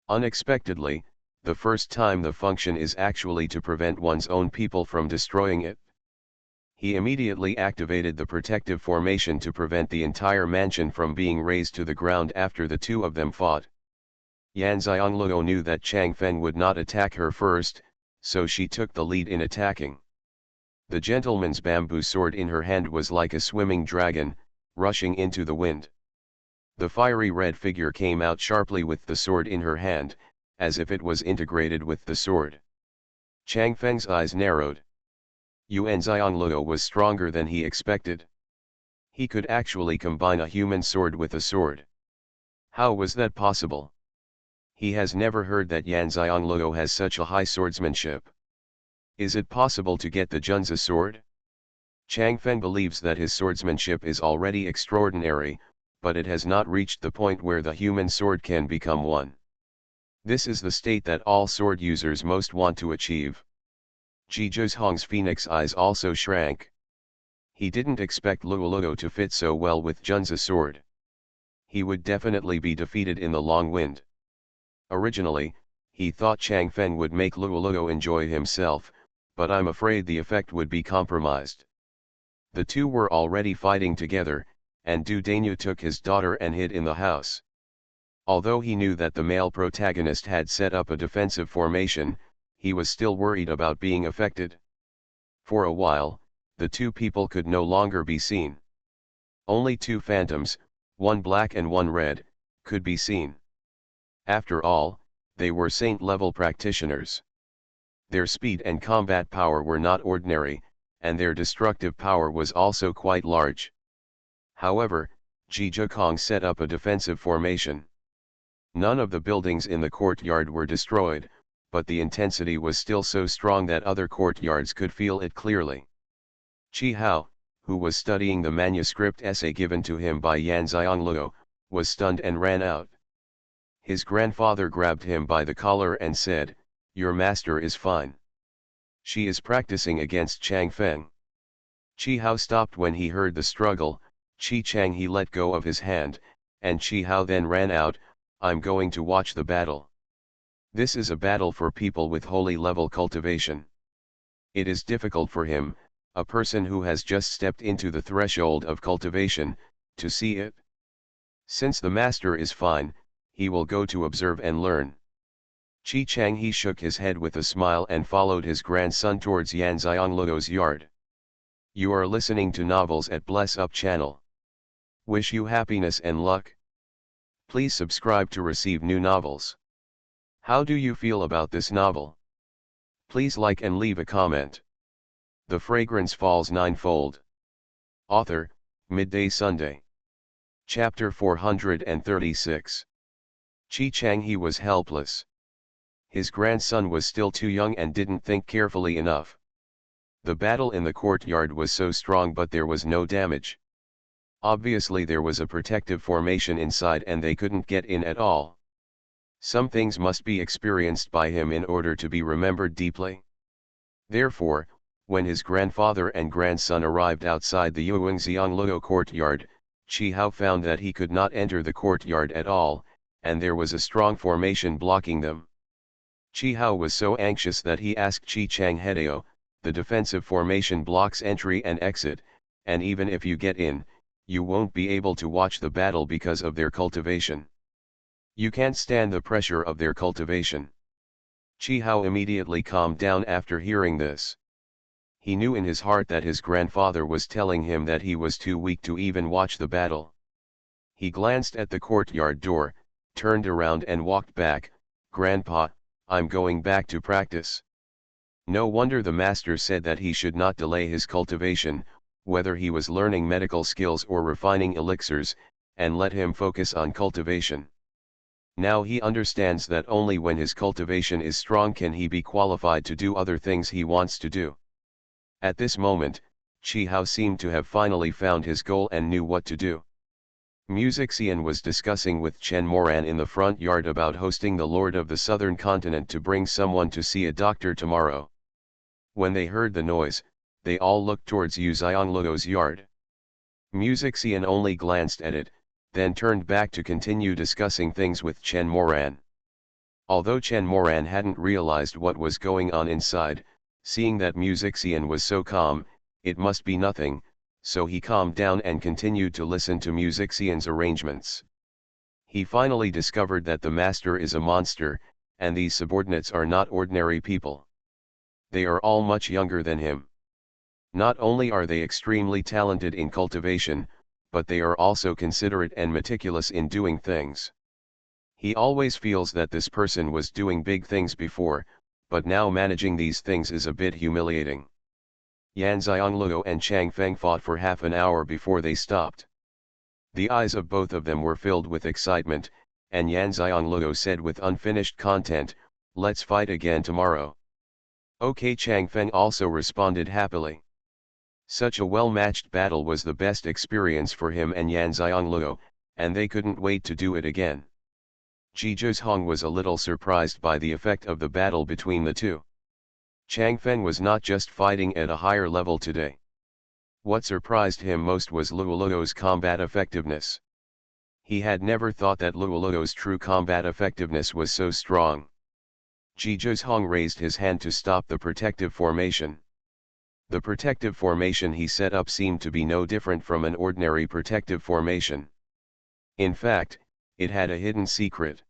S1: Unexpectedly, the first time the function is actually to prevent one's own people from destroying it. He immediately activated the protective formation to prevent the entire mansion from being razed to the ground after the two of them fought. Yan Xianglou knew that Chang Feng would not attack her first, so she took the lead in attacking. The gentleman's bamboo sword in her hand was like a swimming dragon, rushing into the wind. The fiery red figure came out sharply with the sword in her hand, as if it was integrated with the sword. Chang Feng's eyes narrowed. Yan Xianglou was stronger than he expected. He could actually combine a human sword with a sword. How was that possible? He has never heard that Yan Xianglou has such a high swordsmanship. Is it possible to get the Junzi sword? Chang Feng believes that his swordsmanship is already extraordinary, but it has not reached the point where the human sword can become one. This is the state that all sword users most want to achieve. Ji Zhihong's phoenix eyes also shrank. He didn't expect Luo to fit so well with Junzi sword. He would definitely be defeated in the long wind. Originally, he thought Chang Feng would make Luo enjoy himself, but I'm afraid the effect would be compromised. The two were already fighting together, and Du Dainyu took his daughter and hid in the house. Although he knew that the male protagonist had set up a defensive formation, he was still worried about being affected. For a while, the two people could no longer be seen. Only two phantoms, one black and one red, could be seen. After all, they were saint-level practitioners. Their speed and combat power were not ordinary, and their destructive power was also quite large. However, Ji Zhihong set up a defensive formation. None of the buildings in the courtyard were destroyed, but the intensity was still so strong that other courtyards could feel it clearly. Chi Hao, who was studying the manuscript essay given to him by Yan Xianglou, was stunned and ran out. His grandfather grabbed him by the collar and said, "Your master is fine. She is practicing against Chang Feng." Chi Hao stopped when he heard the struggle. Chi Chang he let go of his hand, and Chi Hao then ran out. "I'm going to watch the battle. This is a battle for people with holy level cultivation. It is difficult for him, a person who has just stepped into the threshold of cultivation, to see it. Since the master is fine, he will go to observe and learn." Chi Chang he shook his head with a smile and followed his grandson towards Yan Xianglou's yard. You are listening to Novels at Bless Up channel. Wish you happiness and luck. Please subscribe to receive new novels. How do you feel about this novel? Please like and leave a comment. The Fragrance Falls Ninefold. Author, Midday Sunday. Chapter 436. Chi Chang he was helpless. His grandson was still too young and didn't think carefully enough. The battle in the courtyard was so strong, but there was no damage. Obviously there was a protective formation inside and they couldn't get in at all. Some things must be experienced by him in order to be remembered deeply. Therefore, when his grandfather and grandson arrived outside the Yuengxiangluo courtyard, Qi Hao found that he could not enter the courtyard at all, and there was a strong formation blocking them. Qi Hao was so anxious that he asked Qi Chang Hedeo, the defensive formation blocks entry and exit, and even if you get in, you won't be able to watch the battle because of their cultivation. You can't stand the pressure of their cultivation. Qi Hao immediately calmed down after hearing this. He knew in his heart that his grandfather was telling him that he was too weak to even watch the battle. He glanced at the courtyard door, turned around and walked back. "Grandpa, I'm going back to practice." No wonder the master said that he should not delay his cultivation, whether he was learning medical skills or refining elixirs, and let him focus on cultivation. Now he understands that only when his cultivation is strong can he be qualified to do other things he wants to do. At this moment, Qi Hao seemed to have finally found his goal and knew what to do. Xian was discussing with Chen Moran in the front yard about hosting the Lord of the Southern Continent to bring someone to see a doctor tomorrow. When they heard the noise, they all looked towards Yuxiangluo's yard. Xian only glanced at it, then turned back to continue discussing things with Chen Moran. Although Chen Moran hadn't realized what was going on inside, seeing that Xian was so calm, it must be nothing, so he calmed down and continued to listen to Xian's arrangements. He finally discovered that the master is a monster, and these subordinates are not ordinary people. They are all much younger than him. Not only are they extremely talented in cultivation, but they are also considerate and meticulous in doing things. He always feels that this person was doing big things before, but now managing these things is a bit humiliating. Yan Xiangluo and Chang Feng fought for half an hour before they stopped. The eyes of both of them were filled with excitement, and Yan Xiangluo said with unfinished content, "Let's fight again tomorrow." Okay, Chang Feng also responded happily. Such a well-matched battle was the best experience for him and Yan Xiangluo, and they couldn't wait to do it again. Xuanhuan was a little surprised by the effect of the battle between the two. Chang Feng was not just fighting at a higher level today. What surprised him most was Luoluo's combat effectiveness. He had never thought that Luoluo's true combat effectiveness was so strong. Xuanhuan raised his hand to stop the protective formation. The protective formation he set up seemed to be no different from an ordinary protective formation. In fact, it had a hidden secret.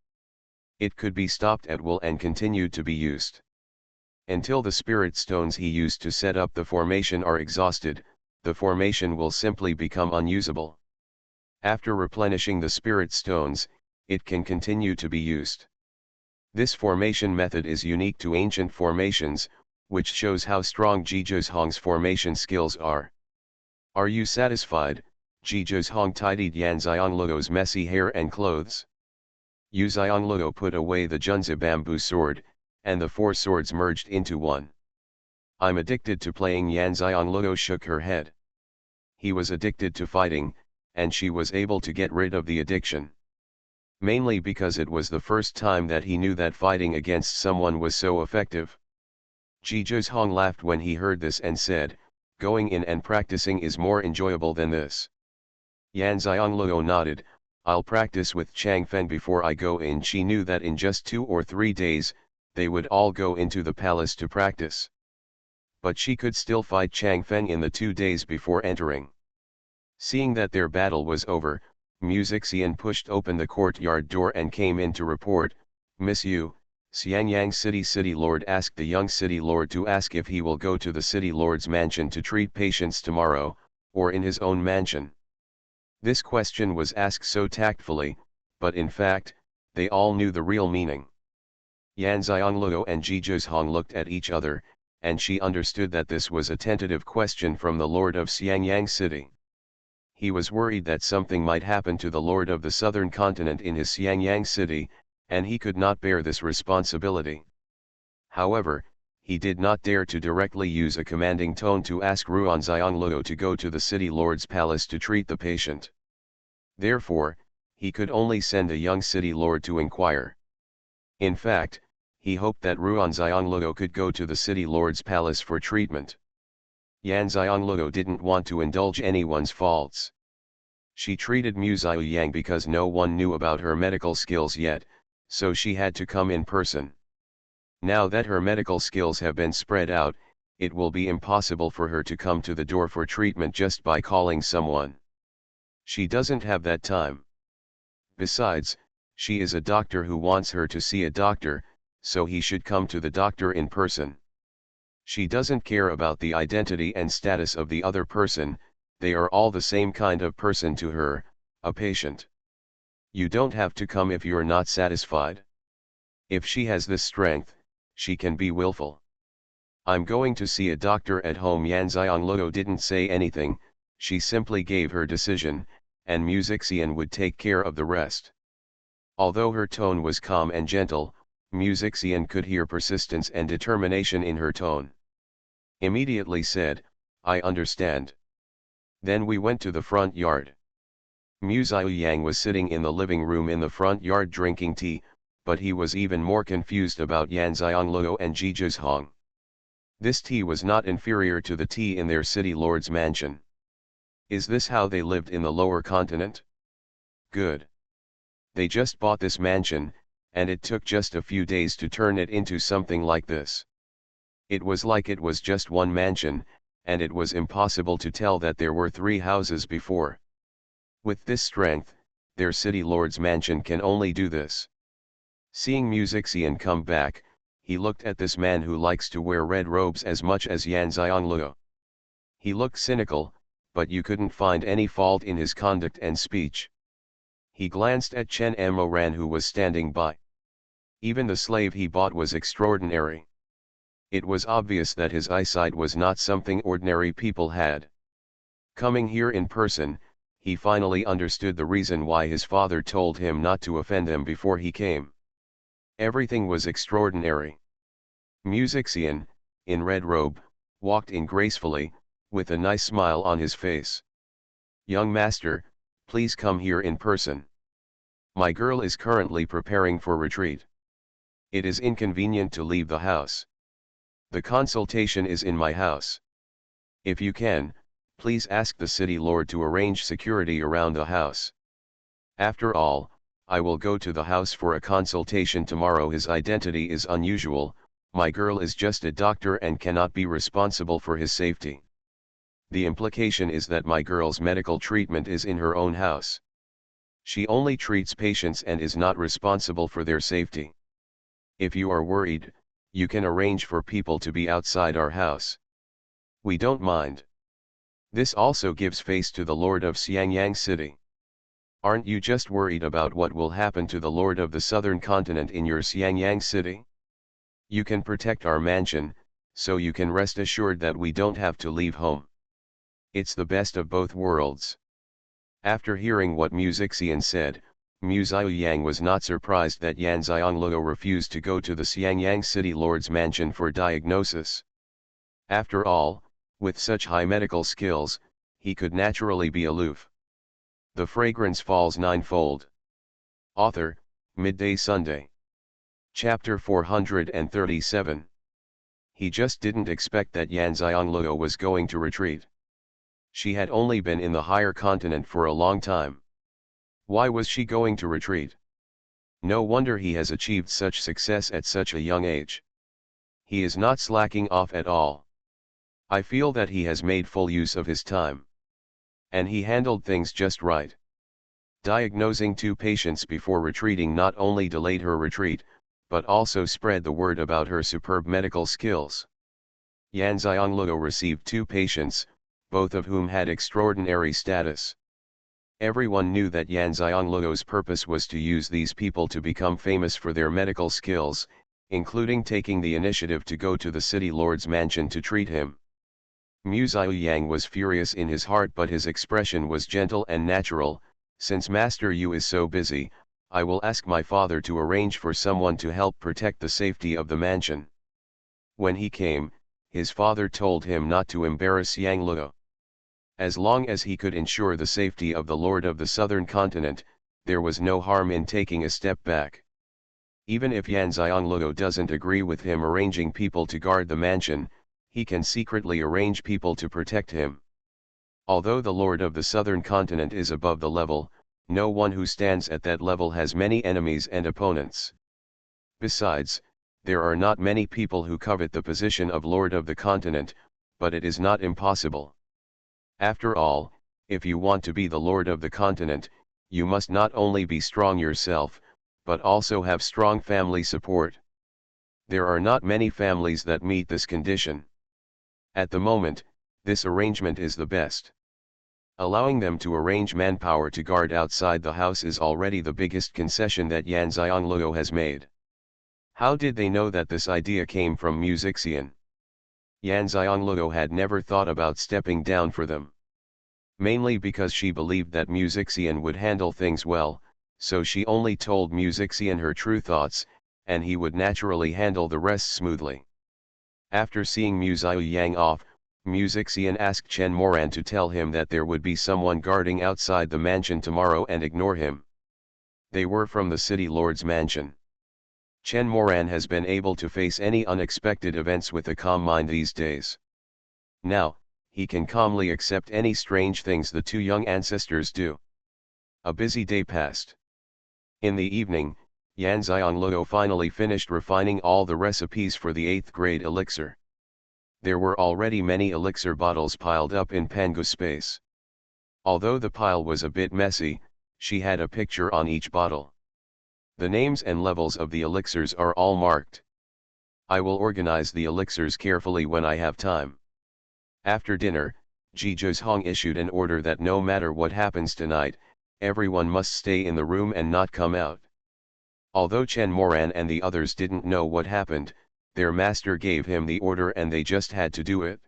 S1: It could be stopped at will and continued to be used. Until the spirit stones he used to set up the formation are exhausted, the formation will simply become unusable. After replenishing the spirit stones, it can continue to be used. This formation method is unique to ancient formations, which shows how strong Xuanhuan's formation skills are. "Are you satisfied?" Xuanhuan tidied Yan Xiangluo's messy hair and clothes. Yu Xiangluo put away the Junzi bamboo sword, and the four swords merged into one. "I'm addicted to playing." Yan Xiangluo shook her head. He was addicted to fighting, and she was able to get rid of the addiction. Mainly because it was the first time that he knew that fighting against someone was so effective. Xuanhuan laughed when he heard this and said, "Going in and practicing is more enjoyable than this." Yan Xiangluo nodded, "I'll practice with Chang Feng before I go in." She knew that in just 2 or 3 days, they would all go into the palace to practice. But she could still fight Chang Feng in the 2 days before entering. Seeing that their battle was over, Xian pushed open the courtyard door and came in to report, "Miss Yu, Xianyang City Lord asked the young City Lord to ask if he will go to the City Lord's mansion to treat patients tomorrow, or in his own mansion." This question was asked so tactfully, but in fact, they all knew the real meaning. Yan Xiangluo and Xuanhuan looked at each other, and she understood that this was a tentative question from the Lord of Xianyang City. He was worried that something might happen to the Lord of the Southern Continent in his Xianyang City, and he could not bear this responsibility. However, he did not dare to directly use a commanding tone to ask Ruan Xianglou to go to the city lord's palace to treat the patient. Therefore, he could only send a young city lord to inquire. In fact, he hoped that Ruan Xianglou could go to the city lord's palace for treatment. Yan Xianglou didn't want to indulge anyone's faults. She treated Mu Xiaoyang because no one knew about her medical skills yet, so she had to come in person. Now that her medical skills have been spread out, it will be impossible for her to come to the door for treatment just by calling someone. She doesn't have that time. Besides, she is a doctor who wants her to see a doctor, so he should come to the doctor in person. She doesn't care about the identity and status of the other person, they are all the same kind of person to her, a patient. You don't have to come if you're not satisfied. If she has this strength, she can be willful. I'm going to see a doctor at home. Yan Xianglou didn't say anything, she simply gave her decision, and Mu Xian would take care of the rest. Although her tone was calm and gentle, Mu Xian could hear persistence and determination in her tone. Immediately said, I understand. Then we went to the front yard. Mu Xiaoyang was sitting in the living room in the front yard drinking tea, but he was even more confused about Yan Xianglou and Ji Zhizhong. This tea was not inferior to the tea in their city lord's mansion. Is this how they lived in the lower continent? Good. They just bought this mansion, and it took just a few days to turn it into something like this. It was like it was just one mansion, and it was impossible to tell that there were 3 houses before. With this strength, their city lord's mansion can only do this. Seeing Mu Xian come back, he looked at this man who likes to wear red robes as much as Yan Xianglou. He looked cynical, but you couldn't find any fault in his conduct and speech. He glanced at Chen Moran who was standing by. Even the slave he bought was extraordinary. It was obvious that his eyesight was not something ordinary people had. Coming here in person, he finally understood the reason why his father told him not to offend them before he came. Everything was extraordinary. Mu Xian, in red robe, walked in gracefully, with a nice smile on his face. Young master, please come here in person. My girl is currently preparing for retreat. It is inconvenient to leave the house. The consultation is in my house. If you can, please ask the city lord to arrange security around the house. After all, I will go to the house for a consultation tomorrow. His identity is unusual, my girl is just a doctor and cannot be responsible for his safety. The implication is that my girl's medical treatment is in her own house. She only treats patients and is not responsible for their safety. If you are worried, you can arrange for people to be outside our house. We don't mind. This also gives face to the Lord of Xiangyang City. Aren't you just worried about what will happen to the Lord of the Southern Continent in your Xiangyang City? You can protect our mansion, so you can rest assured that we don't have to leave home. It's the best of both worlds. After hearing what Mu Xian said, Mu Xiaoyang was not surprised that Yan Xianglou refused to go to the Xiangyang City Lord's mansion for diagnosis. After all, with such high medical skills, he could naturally be aloof. The Fragrance Falls Ninefold. Author, Midday Sunday. Chapter 437. He just didn't expect that Yan Xianglou was going to retreat. She had only been in the higher continent for a long time. Why was she going to retreat? No wonder he has achieved such success at such a young age. He is not slacking off at all. I feel that he has made full use of his time. And he handled things just right. Diagnosing 2 patients before retreating not only delayed her retreat, but also spread the word about her superb medical skills. Yan Xianglou received 2 patients, both of whom had extraordinary status. Everyone knew that Yan Xianglou's purpose was to use these people to become famous for their medical skills, including taking the initiative to go to the city lord's mansion to treat him. Mu Xiaoyang was furious in his heart, but his expression was gentle and natural. Since Master Yu is so busy, I will ask my father to arrange for someone to help protect the safety of the mansion. When he came, his father told him not to embarrass Yang Luo. As long as he could ensure the safety of the lord of the southern continent, there was no harm in taking a step back. Even if Yan Xiongluo doesn't agree with him arranging people to guard the mansion, he can secretly arrange people to protect him. Although the lord of the southern continent is above the level, no one who stands at that level has many enemies and opponents. Besides, there are not many people who covet the position of lord of the continent, but it is not impossible. After all, if you want to be the lord of the continent, you must not only be strong yourself, but also have strong family support. There are not many families that meet this condition. At the moment, this arrangement is the best. Allowing them to arrange manpower to guard outside the house is already the biggest concession that Yan Xiongluo has made. How did they know that this idea came from Xian? Yan Xiongluo had never thought about stepping down for them. Mainly because she believed that Xian would handle things well, so she only told Xian her true thoughts, and he would naturally handle the rest smoothly. After seeing Mu Xiaoyang off, Xian asked Chen Moran to tell him that there would be someone guarding outside the mansion tomorrow and ignore him. They were from the city lord's mansion. Chen Moran has been able to face any unexpected events with a calm mind these days. Now, he can calmly accept any strange things the two young ancestors do. A busy day passed. In the evening, Yan Xiongluo finally finished refining all the recipes for the 8th grade elixir. There were already many elixir bottles piled up in Pangu space. Although the pile was a bit messy, she had a picture on each bottle. The names and levels of the elixirs are all marked. I will organize the elixirs carefully when I have time. After dinner, Ji Zhong issued an order that no matter what happens tonight, everyone must stay in the room and not come out. Although Chen Moran and the others didn't know what happened, their master gave him the order and they just had to do it.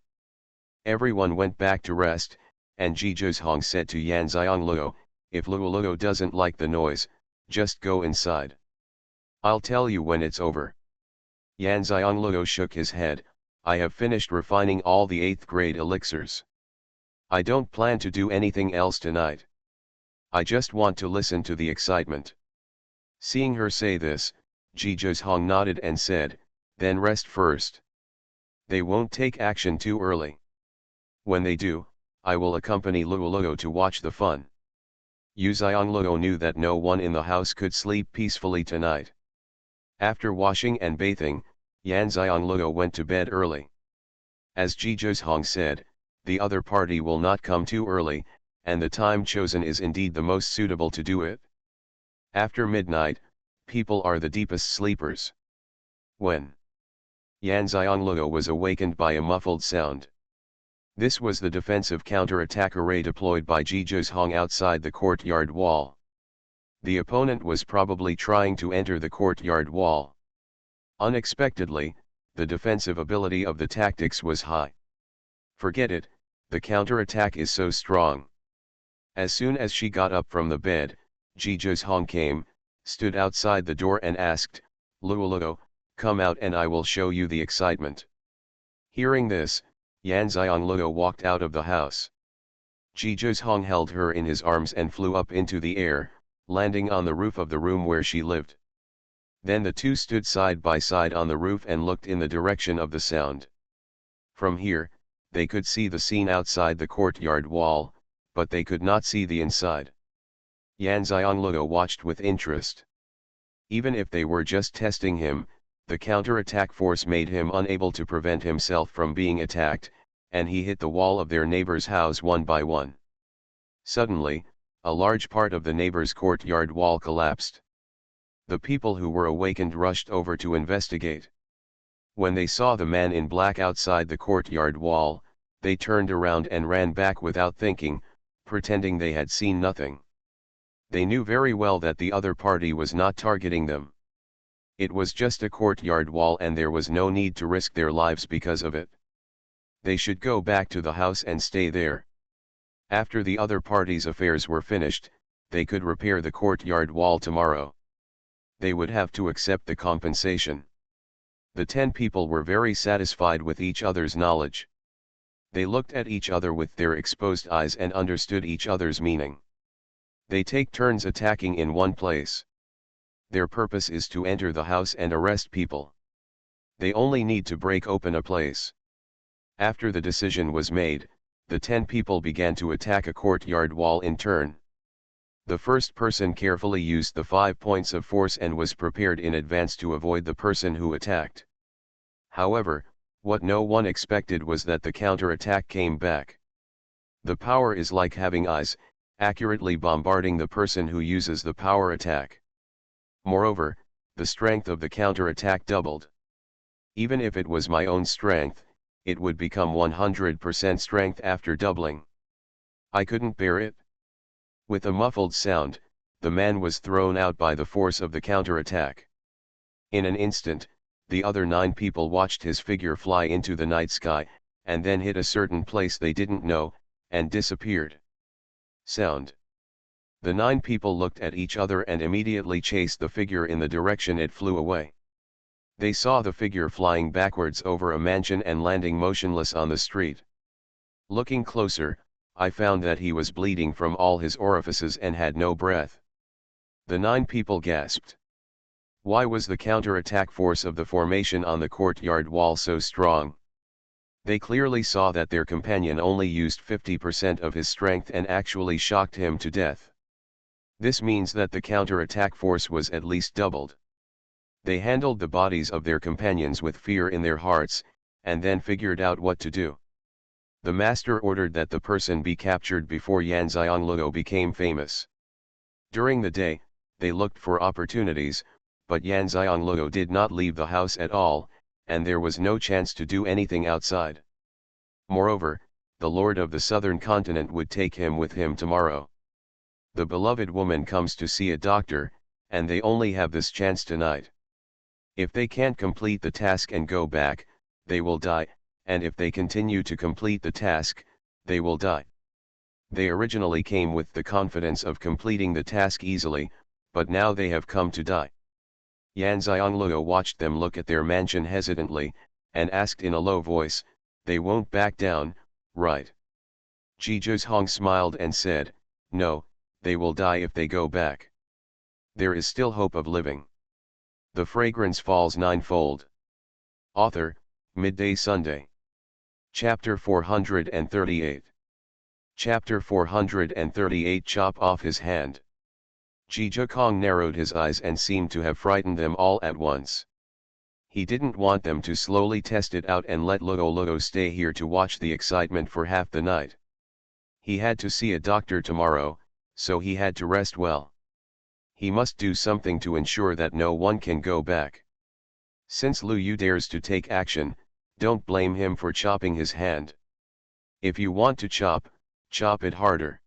S1: Everyone went back to rest, and Ji Zhong said to Yan Xiongluo, if Luoluo doesn't like the noise, just go inside. I'll tell you when it's over. Yan Xiongluo shook his head, I have finished refining all the 8th grade elixirs. I don't plan to do anything else tonight. I just want to listen to the excitement. Seeing her say this, Ji Zhong nodded and said, then rest first. They won't take action too early. When they do, I will accompany Luoluo to watch the fun. Yu Xiongluo knew that no one in the house could sleep peacefully tonight. After washing and bathing, Yan Xiongluo went to bed early. As Ji Zhong said, the other party will not come too early, and the time chosen is indeed the most suitable to do it. After midnight, people are the deepest sleepers. When Yan Xiongluo was awakened by a muffled sound. This was the defensive counter-attack array deployed by Ji Zhong outside the courtyard wall. The opponent was probably trying to enter the courtyard wall. Unexpectedly, the defensive ability of the tactics was high. Forget it, the counter-attack is so strong. As soon as she got up from the bed, Ji Zhong came, stood outside the door and asked, Luoluo, come out and I will show you the excitement. Hearing this, Yan Xiongluo walked out of the house. Ji Zhong held her in his arms and flew up into the air, landing on the roof of the room where she lived. Then the two stood side by side on the roof and looked in the direction of the sound. From here, they could see the scene outside the courtyard wall, but they could not see the inside. Yan Xiongluo watched with interest. Even if they were just testing him, the counter-attack force made him unable to prevent himself from being attacked, and he hit the wall of their neighbor's house one by one. Suddenly, a large part of the neighbor's courtyard wall collapsed. The people who were awakened rushed over to investigate. When they saw the man in black outside the courtyard wall, they turned around and ran back without thinking, pretending they had seen nothing. They knew very well that the other party was not targeting them. It was just a courtyard wall and there was no need to risk their lives because of it. They should go back to the house and stay there. After the other party's affairs were finished, they could repair the courtyard wall tomorrow. They would have to accept the compensation. The 10 people were very satisfied with each other's knowledge. They looked at each other with their exposed eyes and understood each other's meaning. They take turns attacking in one place. Their purpose is to enter the house and arrest people. They only need to break open a place. After the decision was made, the 10 people began to attack a courtyard wall in turn. The first person carefully used the 5 points of force and was prepared in advance to avoid the person who attacked. However, what no one expected was that the counter-attack came back. The power is like having eyes, accurately bombarding the person who uses the power attack. Moreover, the strength of the counter-attack doubled. Even if it was my own strength, it would become 100% strength after doubling. I couldn't bear it. With a muffled sound, the man was thrown out by the force of the counter-attack. In an instant, the other 9 people watched his figure fly into the night sky, and then hit a certain place they didn't know, and disappeared. Sound. The 9 people looked at each other and immediately chased the figure in the direction it flew away. They saw the figure flying backwards over a mansion and landing motionless on the street. Looking closer, I found that he was bleeding from all his orifices and had no breath. The 9 people gasped. Why was the counter-attack force of the formation on the courtyard wall so strong? They clearly saw that their companion only used 50% of his strength and actually shocked him to death. This means that the counter-attack force was at least doubled. They handled the bodies of their companions with fear in their hearts, and then figured out what to do. The master ordered that the person be captured before Xianxia became famous. During the day, they looked for opportunities, but Xianxia did not leave the house at all, and there was no chance to do anything outside. Moreover, the Lord of the Southern Continent would take him with him tomorrow. The beloved woman comes to see a doctor, and they only have this chance tonight. If they can't complete the task and go back, they will die, and if they continue to complete the task, they will die. They originally came with the confidence of completing the task easily, but now they have come to die. Xianxia watched them look at their mansion hesitantly, and asked in a low voice, "They won't back down, right?" Xuanhuan smiled and said, "No, they will die if they go back. There is still hope of living." The Fragrance Falls Ninefold. Author, Midday Sunday. Chapter 438. Chapter 438 Chop off his hand. Xuanhuan narrowed his eyes and seemed to have frightened them all at once. He didn't want them to slowly test it out and let Luo stay here to watch the excitement for half the night. He had to see a doctor tomorrow, so he had to rest well. He must do something to ensure that no one can go back. Since Luo dares to take action, don't blame him for chopping his hand. If you want to chop, chop it harder.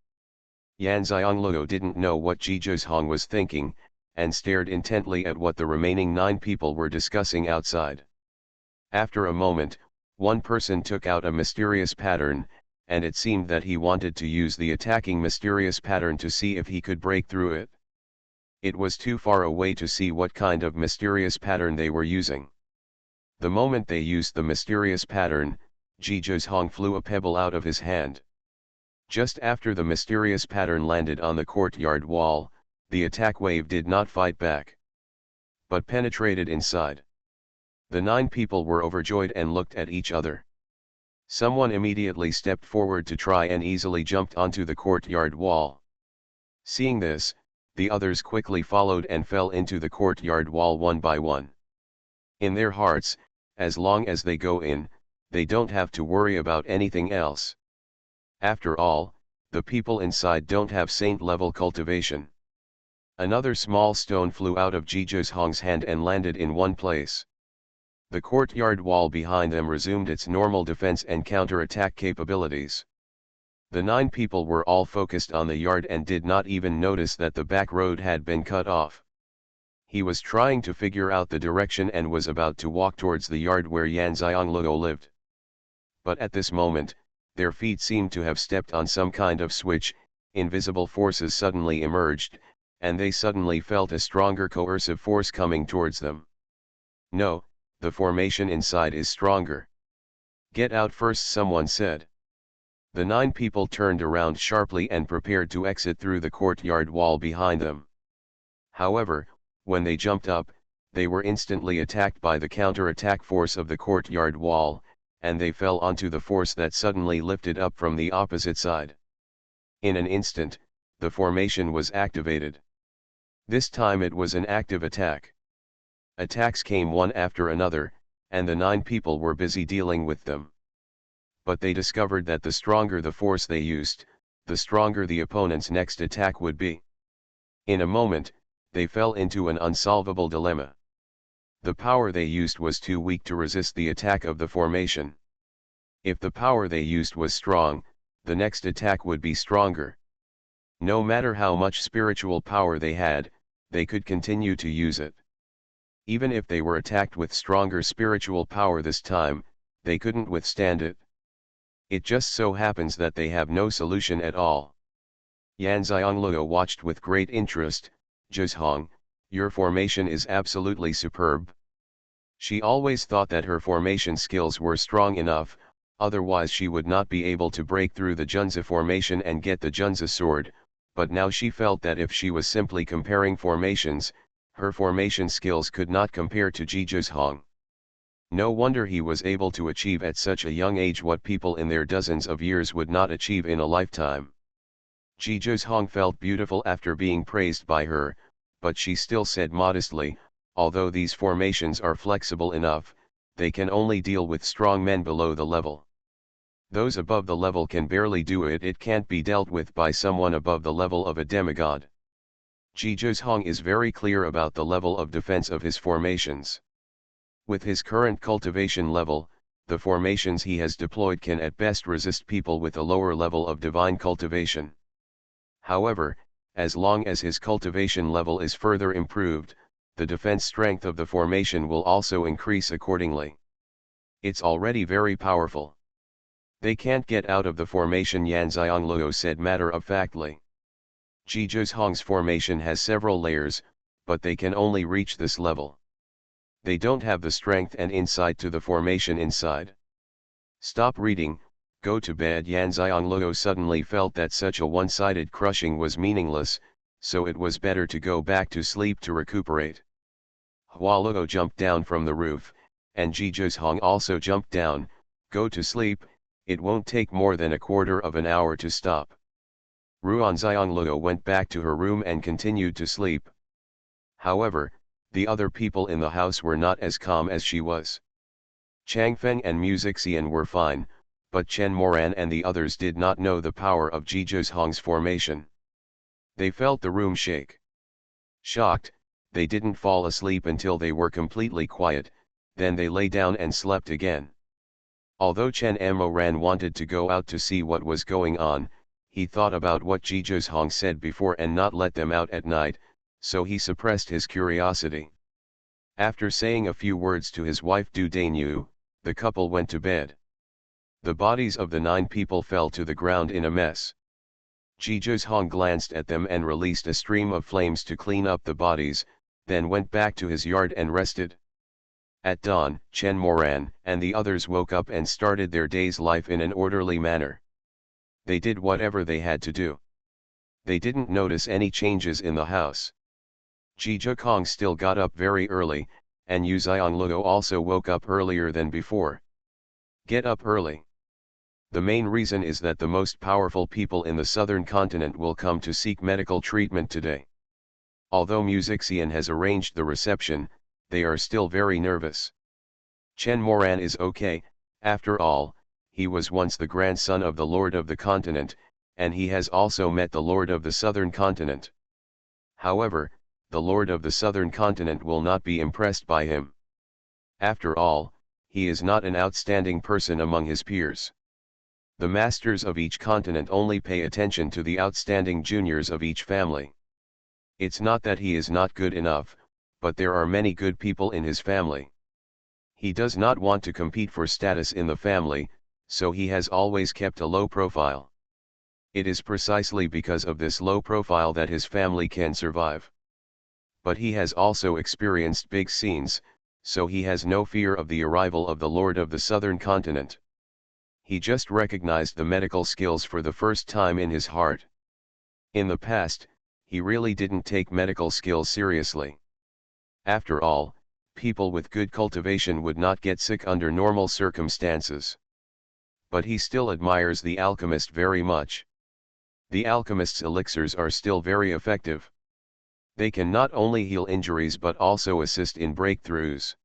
S1: Xianxia didn't know what Xuanhuan was thinking, and stared intently at what the remaining 9 people were discussing outside. After a moment, one person took out a mysterious pattern, and it seemed that he wanted to use the attacking mysterious pattern to see if he could break through it. It was too far away to see what kind of mysterious pattern they were using. The moment they used the mysterious pattern, Xuanhuan flew a pebble out of his hand. Just after the mysterious pattern landed on the courtyard wall, the attack wave did not fight back, but penetrated inside. The 9 people were overjoyed and looked at each other. Someone immediately stepped forward to try and easily jumped onto the courtyard wall. Seeing this, the others quickly followed and fell into the courtyard wall one by one. In their hearts, as long as they go in, they don't have to worry about anything else. After all, the people inside don't have saint-level cultivation. Another small stone flew out of Xuanhuan's hand and landed in one place. The courtyard wall behind them resumed its normal defense and counter-attack capabilities. The 9 people were all focused on the yard and did not even notice that the back road had been cut off. He was trying to figure out the direction and was about to walk towards the yard where Xianxia lived. But at this moment, their feet seemed to have stepped on some kind of switch, invisible forces suddenly emerged, and they suddenly felt a stronger coercive force coming towards them. No, the formation inside is stronger. Get out first, someone said. The 9 people turned around sharply and prepared to exit through the courtyard wall behind them. However, when they jumped up, they were instantly attacked by the counter-attack force of the courtyard wall, and they fell onto the force that suddenly lifted up from the opposite side. In an instant, the formation was activated. This time it was an active attack. Attacks came one after another, and the 9 people were busy dealing with them. But they discovered that the stronger the force they used, the stronger the opponent's next attack would be. In a moment, they fell into an unsolvable dilemma. The power they used was too weak to resist the attack of the formation. If the power they used was strong, the next attack would be stronger. No matter how much spiritual power they had, they could continue to use it. Even if they were attacked with stronger spiritual power this time, they couldn't withstand it. It just so happens that they have no solution at all. Yanxiangluo watched with great interest. Zhizhong, your formation is absolutely superb. She always thought that her formation skills were strong enough, otherwise she would not be able to break through the Junzi formation and get the Junzi sword, but now she felt that if she was simply comparing formations, her formation skills could not compare to Zhizhong. No wonder he was able to achieve at such a young age what people in their dozens of years would not achieve in a lifetime. Zhizhong felt beautiful after being praised by her, but she still said modestly, although these formations are flexible enough, they can only deal with strong men below the level. Those above the level can barely do it. It can't be dealt with by someone above the level of a demigod. Zhizhong is very clear about the level of defense of his formations. With his current cultivation level, the formations he has deployed can at best resist people with a lower level of divine cultivation. However, as long as his cultivation level is further improved, the defense strength of the formation will also increase accordingly. It's already very powerful. They can't get out of the formation, Yanxiangluo said matter-of-factly. Zhizhong's formation has several layers, but they can only reach this level. They don't have the strength and insight to the formation inside. Stop reading, go to bed. Yanxiangluo suddenly felt that such a one-sided crushing was meaningless, so it was better to go back to sleep to recuperate. Hualuo jumped down from the roof, and Zhizhong also jumped down. Go to sleep, it won't take more than a quarter of an hour to stop. Ruanxiangluo went back to her room and continued to sleep. However, the other people in the house were not as calm as she was. Changfeng and Xian were fine, but Chen Moran and the others did not know the power of Zhizhong's formation. They felt the room shake. Shocked, they didn't fall asleep until they were completely quiet, then they lay down and slept again. Although Chen Moran wanted to go out to see what was going on, he thought about what Zhizhong said before and not let them out at night, so he suppressed his curiosity. After saying a few words to his wife Du Dainyu, the couple went to bed. The bodies of the 9 people fell to the ground in a mess. Zhizhong glanced at them and released a stream of flames to clean up the bodies, then went back to his yard and rested. At dawn, Chen Moran and the others woke up and started their day's life in an orderly manner. They did whatever they had to do. They didn't notice any changes in the house. Zhizhong still got up very early, and Yanxiangluo also woke up earlier than before. Get up early. The main reason is that the most powerful people in the southern continent will come to seek medical treatment today. Although Xian has arranged the reception, they are still very nervous. Chen Moran is okay, after all, he was once the grandson of the Lord of the continent, and he has also met the Lord of the southern continent. However, the Lord of the southern continent will not be impressed by him. After all, he is not an outstanding person among his peers. The masters of each continent only pay attention to the outstanding juniors of each family. It's not that he is not good enough, but there are many good people in his family. He does not want to compete for status in the family, so he has always kept a low profile. It is precisely because of this low profile that his family can survive. But he has also experienced big scenes, so he has no fear of the arrival of the Lord of the Southern Continent. He just recognized the medical skills for the first time in his heart. In the past, he really didn't take medical skills seriously. After all, people with good cultivation would not get sick under normal circumstances. But he still admires the alchemist very much. The alchemist's elixirs are still very effective. They can not only heal injuries but also assist in breakthroughs.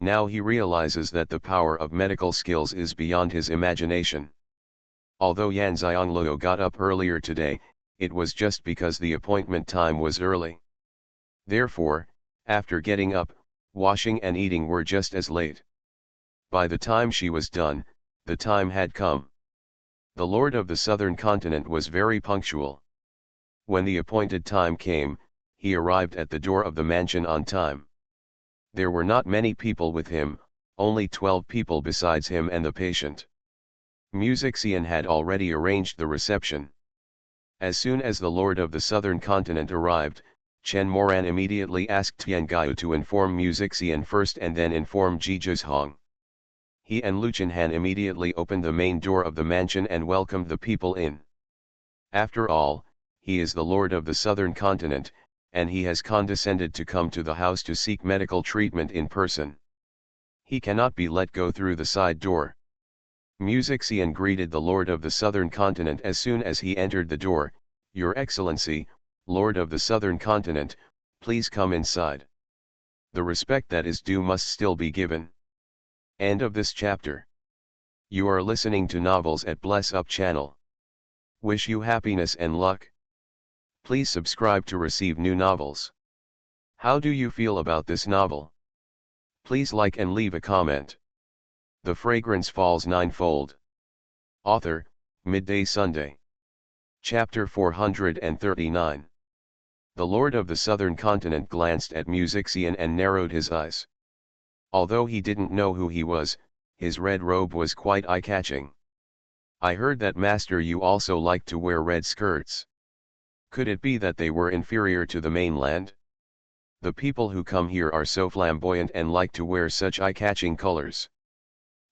S1: Now he realizes that the power of medical skills is beyond his imagination. Although Yan Xianglou got up earlier today, it was just because the appointment time was early. Therefore, after getting up, washing and eating were just as late. By the time she was done, the time had come. The Lord of the Southern Continent was very punctual. When the appointed time came, he arrived at the door of the mansion on time. There were not many people with him, only 12 people besides him and the patient. Xian had already arranged the reception. As soon as the Lord of the Southern Continent arrived, Chen Moran immediately asked Tiangyu to inform Xian first and then inform Zhizhong. He and Lu Chenhan immediately opened the main door of the mansion and welcomed the people in. After all, he is the Lord of the Southern Continent, and he has condescended to come to the house to seek medical treatment in person. He cannot be let go through the side door. Xian greeted the Lord of the Southern Continent as soon as he entered the door. "Your Excellency, Lord of the Southern Continent, please come inside." The respect that is due must still be given. End of this chapter. You are listening to novels at Bless Up channel. Wish you happiness and luck. Please subscribe to receive new novels. How do you feel about this novel? Please like and leave a comment. The Fragrance Falls Ninefold. Author, Midday Sunday. Chapter 439. The Lord of the Southern Continent glanced at Xian and narrowed his eyes. Although he didn't know who he was, his red robe was quite eye-catching. "I heard that master you also liked to wear red skirts. Could it be that they were inferior to the mainland? The people who come here are so flamboyant and like to wear such eye-catching colors."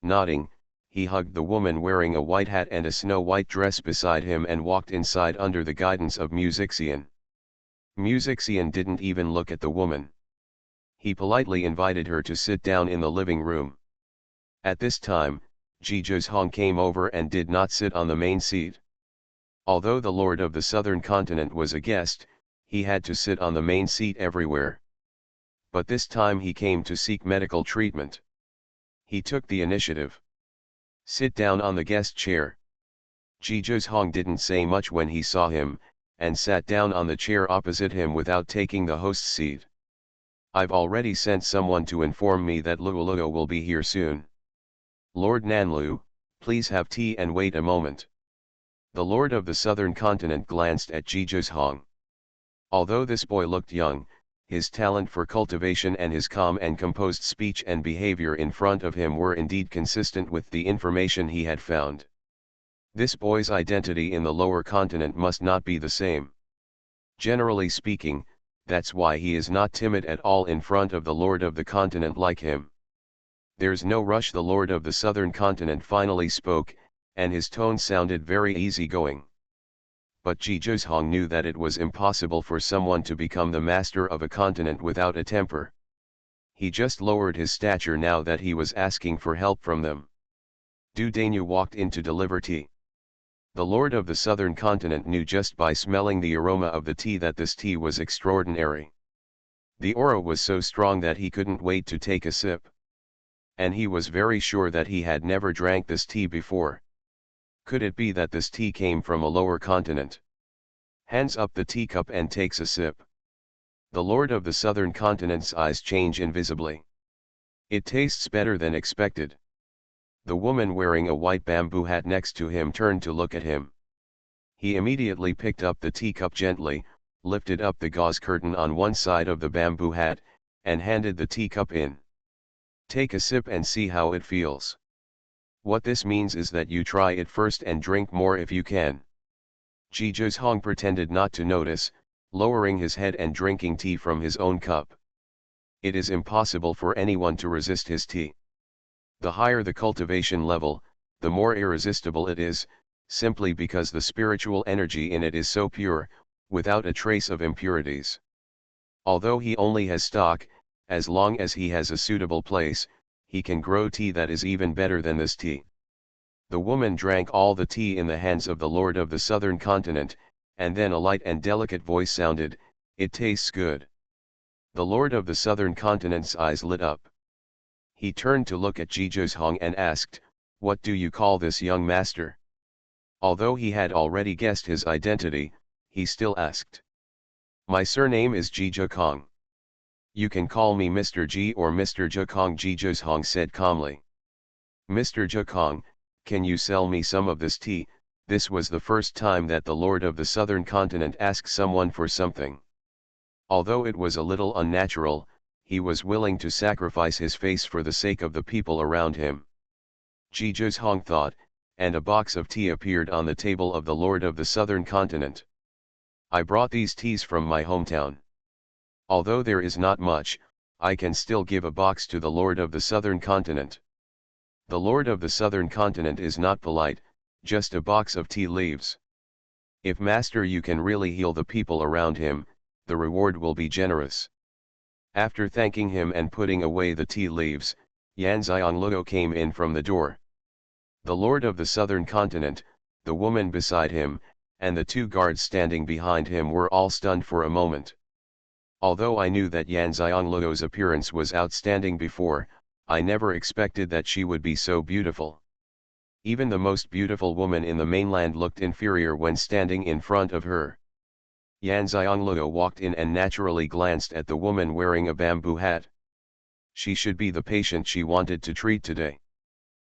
S1: Nodding, he hugged the woman wearing a white hat and a snow-white dress beside him and walked inside under the guidance of Xian. Xian didn't even look at the woman. He politely invited her to sit down in the living room. At this time, Zhizhong came over and did not sit on the main seat. Although the Lord of the Southern Continent was a guest, he had to sit on the main seat everywhere. But this time he came to seek medical treatment. He took the initiative. "Sit down on the guest chair." Zhizhong didn't say much when he saw him, and sat down on the chair opposite him without taking the host's seat. "I've already sent someone to inform me that Luoluo will be here soon. Lord Nanlu, please have tea and wait a moment." The Lord of the Southern Continent glanced at Zhizhong. Although this boy looked young, his talent for cultivation and his calm and composed speech and behavior in front of him were indeed consistent with the information he had found. This boy's identity in the lower continent must not be the same. Generally speaking, that's why he is not timid at all in front of the Lord of the Continent like him. "There's no rush," the Lord of the Southern Continent finally spoke, and his tone sounded very easygoing. But Zhizhong knew that it was impossible for someone to become the master of a continent without a temper. He just lowered his stature now that he was asking for help from them. Du Dainu walked in to deliver tea. The Lord of the Southern Continent knew just by smelling the aroma of the tea that this tea was extraordinary. The aura was so strong that he couldn't wait to take a sip. And he was very sure that he had never drank this tea before. Could it be that this tea came from a lower continent? Hands up the teacup and takes a sip. The Lord of the Southern Continent's eyes change invisibly. "It tastes better than expected." The woman wearing a white bamboo hat next to him turned to look at him. He immediately picked up the teacup gently, lifted up the gauze curtain on one side of the bamboo hat, and handed the teacup in. "Take a sip and see how it feels. What this means is that you try it first and drink more if you can." Zhizhong pretended not to notice, lowering his head and drinking tea from his own cup. It is impossible for anyone to resist his tea. The higher the cultivation level, the more irresistible it is, simply because the spiritual energy in it is so pure, without a trace of impurities. Although he only has stock, as long as he has a suitable place, he can grow tea that is even better than this tea. The woman drank all the tea in the hands of the Lord of the Southern Continent, and then a light and delicate voice sounded, "It tastes good." The Lord of the Southern Continent's eyes lit up. He turned to look at Xuanhuan and asked, "What do you call this, young master?" Although he had already guessed his identity, he still asked. "My surname is Xuanhuan. You can call me Mr. G or Mr. Xuanhuan," Xuanhuan said calmly. "Mr. Xuanhuan, can you sell me some of this tea?" This was the first time that the Lord of the Southern Continent asked someone for something. Although it was a little unnatural, he was willing to sacrifice his face for the sake of the people around him. Xuanhuan thought, and a box of tea appeared on the table of the Lord of the Southern Continent. "I brought these teas from my hometown. Although there is not much, I can still give a box to the Lord of the Southern Continent." The Lord of the Southern Continent is not polite, just a box of tea leaves. If Master you can really heal the people around him, the reward will be generous. After thanking him and putting away the tea leaves, Xianxia came in from the door. The Lord of the Southern Continent, the woman beside him, and the two guards standing behind him were all stunned for a moment. Although I knew that Xianxia's appearance was outstanding before, I never expected that she would be so beautiful. Even the most beautiful woman in the mainland looked inferior when standing in front of her. Xianxia walked in and naturally glanced at the woman wearing a bamboo hat. She should be the patient she wanted to treat today.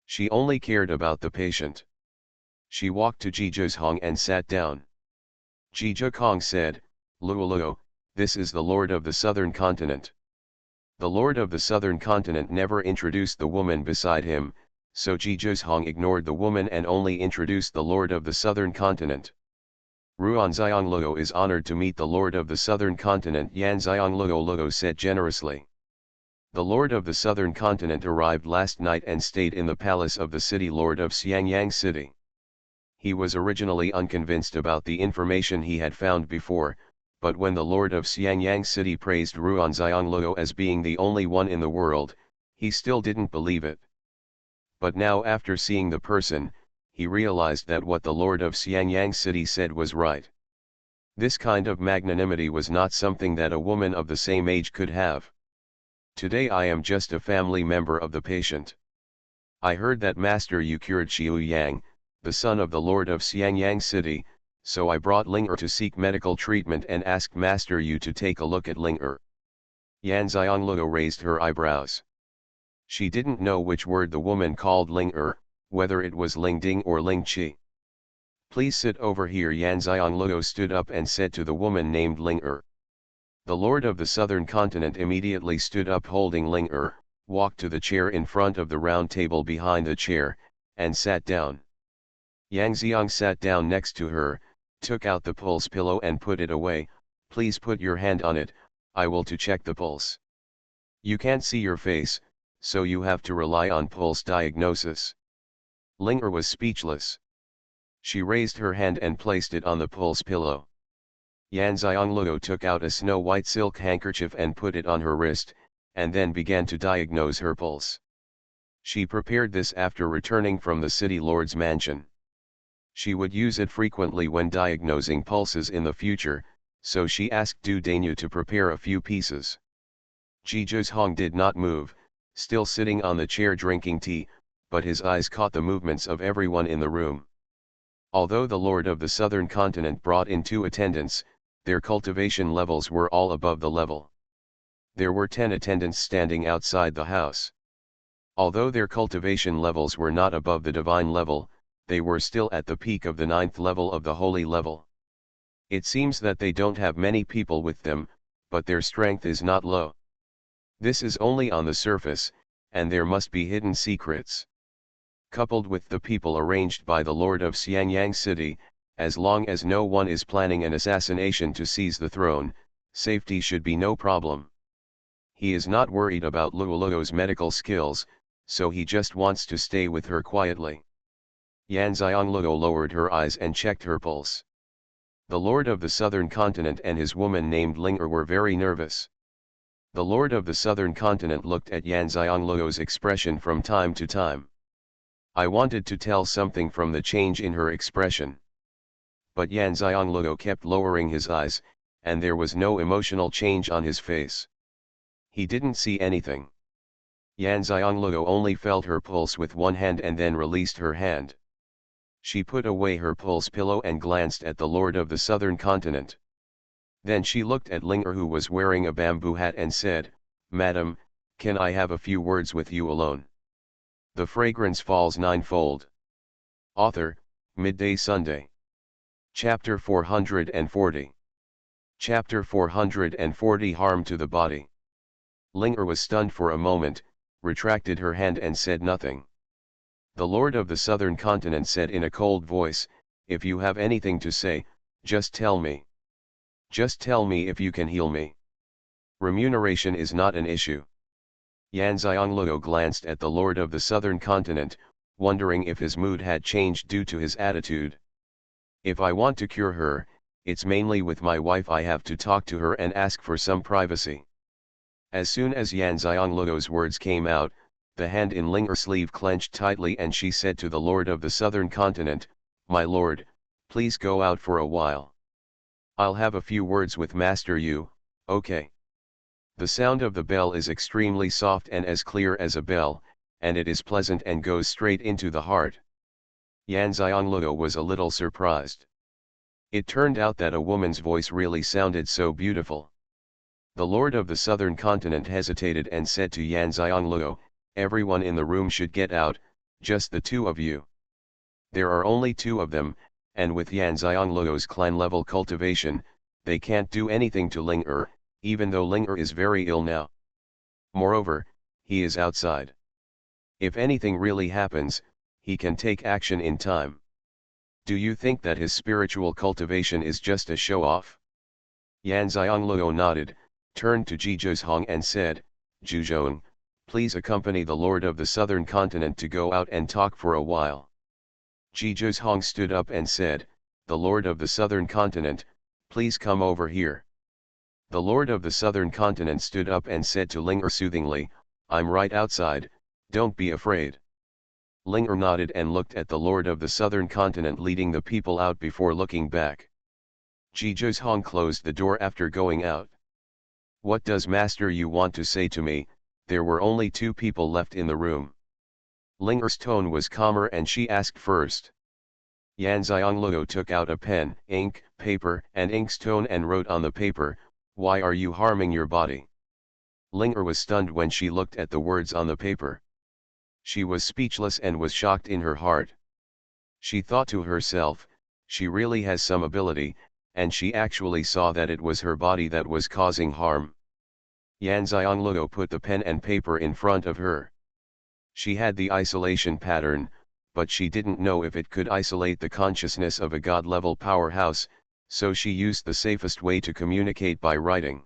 S1: She only cared about the patient. She walked to Xuanhuan and sat down. Xuanhuan said, "Luo, this is the Lord of the Southern Continent." The Lord of the Southern Continent never introduced the woman beside him, so Xuanhuan ignored the woman and only introduced the Lord of the Southern Continent. "Ruan is honored to meet the Lord of the Southern Continent," Xianxia said generously. "The Lord of the Southern Continent arrived last night and stayed in the palace of the city lord of Xiangyang City. He was originally unconvinced about the information he had found before, but when the Lord of Xiangyang City praised Ruan as being the only one in the world, he still didn't believe it. But now after seeing the person, he realized that what the Lord of Xiangyang City said was right. This kind of magnanimity was not something that a woman of the same age could have. "Today I am just a family member of the patient. I heard that Master you cured Xiu Yang, the son of the Lord of Xiangyang City, so I brought Ling to seek medical treatment and asked Master you to take a look at Ling. Xianxia raised her eyebrows. She didn't know which word the woman called Ling, whether it was Ling Ding or Ling Qi. "Please sit over here." Xianxia stood up and said to the woman named Ling. The Lord of the Southern Continent immediately stood up holding Ling, walked to the chair in front of the round table behind the chair, and sat down. Yang sat down next to her, took out the pulse pillow and put it away. "Please put your hand on it, I will to check the pulse. You can't see your face, so you have to rely on pulse diagnosis." Ling was speechless. She raised her hand and placed it on the pulse pillow. Xianxia took out a snow-white silk handkerchief and put it on her wrist, and then began to diagnose her pulse. She prepared this after returning from the city lord's mansion. She would use it frequently when diagnosing pulses in the future, so she asked Du Dainu to prepare a few pieces. Xuanhuan did not move, still sitting on the chair drinking tea, but his eyes caught the movements of everyone in the room. Although the Lord of the Southern Continent brought in 2 attendants, their cultivation levels were all above the level. There were 10 attendants standing outside the house. Although their cultivation levels were not above the divine level, they were still at the peak of the 9th level of the holy level. It seems that they don't have many people with them, but their strength is not low. This is only on the surface, and there must be hidden secrets. Coupled with the people arranged by the Lord of Xiangyang City, as long as no one is planning an assassination to seize the throne, safety should be no problem. He is not worried about Luoluo's medical skills, so he just wants to stay with her quietly. Yan Xiangluo lowered her eyes and checked her pulse. The lord of the southern continent and his woman named Linger were very nervous. The lord of the southern continent looked at Yan Xiangluo's expression from time to time. I wanted to tell something from the change in her expression. But Yan Xiangluo kept lowering his eyes, and there was no emotional change on his face. He didn't see anything. Yan Xiangluo only felt her pulse with one hand and then released her hand. She put away her pulse pillow and glanced at the lord of the southern continent. Then she looked at Linger, who was wearing a bamboo hat, and said, "Madam, can I have a few words with you alone?" The Fragrance Falls Ninefold. Author, Midday Sunday. Chapter 440. Chapter 440 Harm to the Body. Linger was stunned for a moment, retracted her hand and said nothing. The lord of the southern continent said in a cold voice, "If you have anything to say, just tell me. Just tell me if you can heal me. Remuneration is not an issue." Yan Xiangluo glanced at the lord of the southern continent, wondering if his mood had changed due to his attitude. "If I want to cure her, it's mainly with my wife. I have to talk to her and ask for some privacy." As soon as Yan Xiangluo's words came out, the hand in Linger's sleeve clenched tightly and she said to the lord of the southern continent, "My lord, please go out for a while. I'll have a few words with Master Yu, okay?" The sound of the bell is extremely soft and as clear as a bell, and it is pleasant and goes straight into the heart. Yan Xiangluo was a little surprised. It turned out that a woman's voice really sounded so beautiful. The lord of the southern continent hesitated and said to Yan Xiangluo, "Everyone in the room should get out, just the two of you." There are only two of them, and with Yan Xiangluo's clan-level cultivation, they can't do anything to Linger, even though Linger is very ill now. Moreover, he is outside. If anything really happens, he can take action in time. Do you think that his spiritual cultivation is just a show-off? Yan Xiangluo nodded, turned to Zhizhong and said, "Zhizhong, please accompany the lord of the southern continent to go out and talk for a while." Zhizhong stood up and said, "The lord of the southern continent, please come over here." The lord of the southern continent stood up and said to Linger soothingly, "I'm right outside, don't be afraid." Linger nodded and looked at the lord of the southern continent leading the people out before looking back. Zhizhong closed the door after going out. "What does Master Yu want to say to me?" There were only two people left in the room. Linger's tone was calmer and she asked first. Yan Xiangluo took out a pen, ink, paper and inkstone and wrote on the paper, "Why are you harming your body?" Linger was stunned when she looked at the words on the paper. She was speechless and was shocked in her heart. She thought to herself, she really has some ability, and she actually saw that it was her body that was causing harm. Yan Xiangluo put the pen and paper in front of her. She had the isolation pattern, but she didn't know if it could isolate the consciousness of a god-level powerhouse, so she used the safest way to communicate by writing.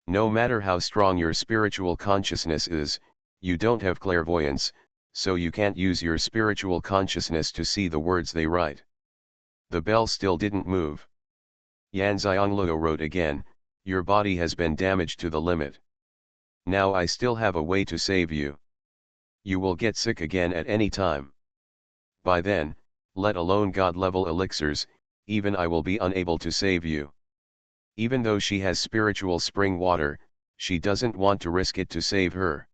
S1: No matter how strong your spiritual consciousness is, you don't have clairvoyance, so you can't use your spiritual consciousness to see the words they write. The bell still didn't move. Yan Xiangluo wrote again, "Your body has been damaged to the limit. Now I still have a way to save you. You will get sick again at any time. By then, let alone god-level elixirs, even I will be unable to save you." Even though she has spiritual spring water, she doesn't want to risk it to save her.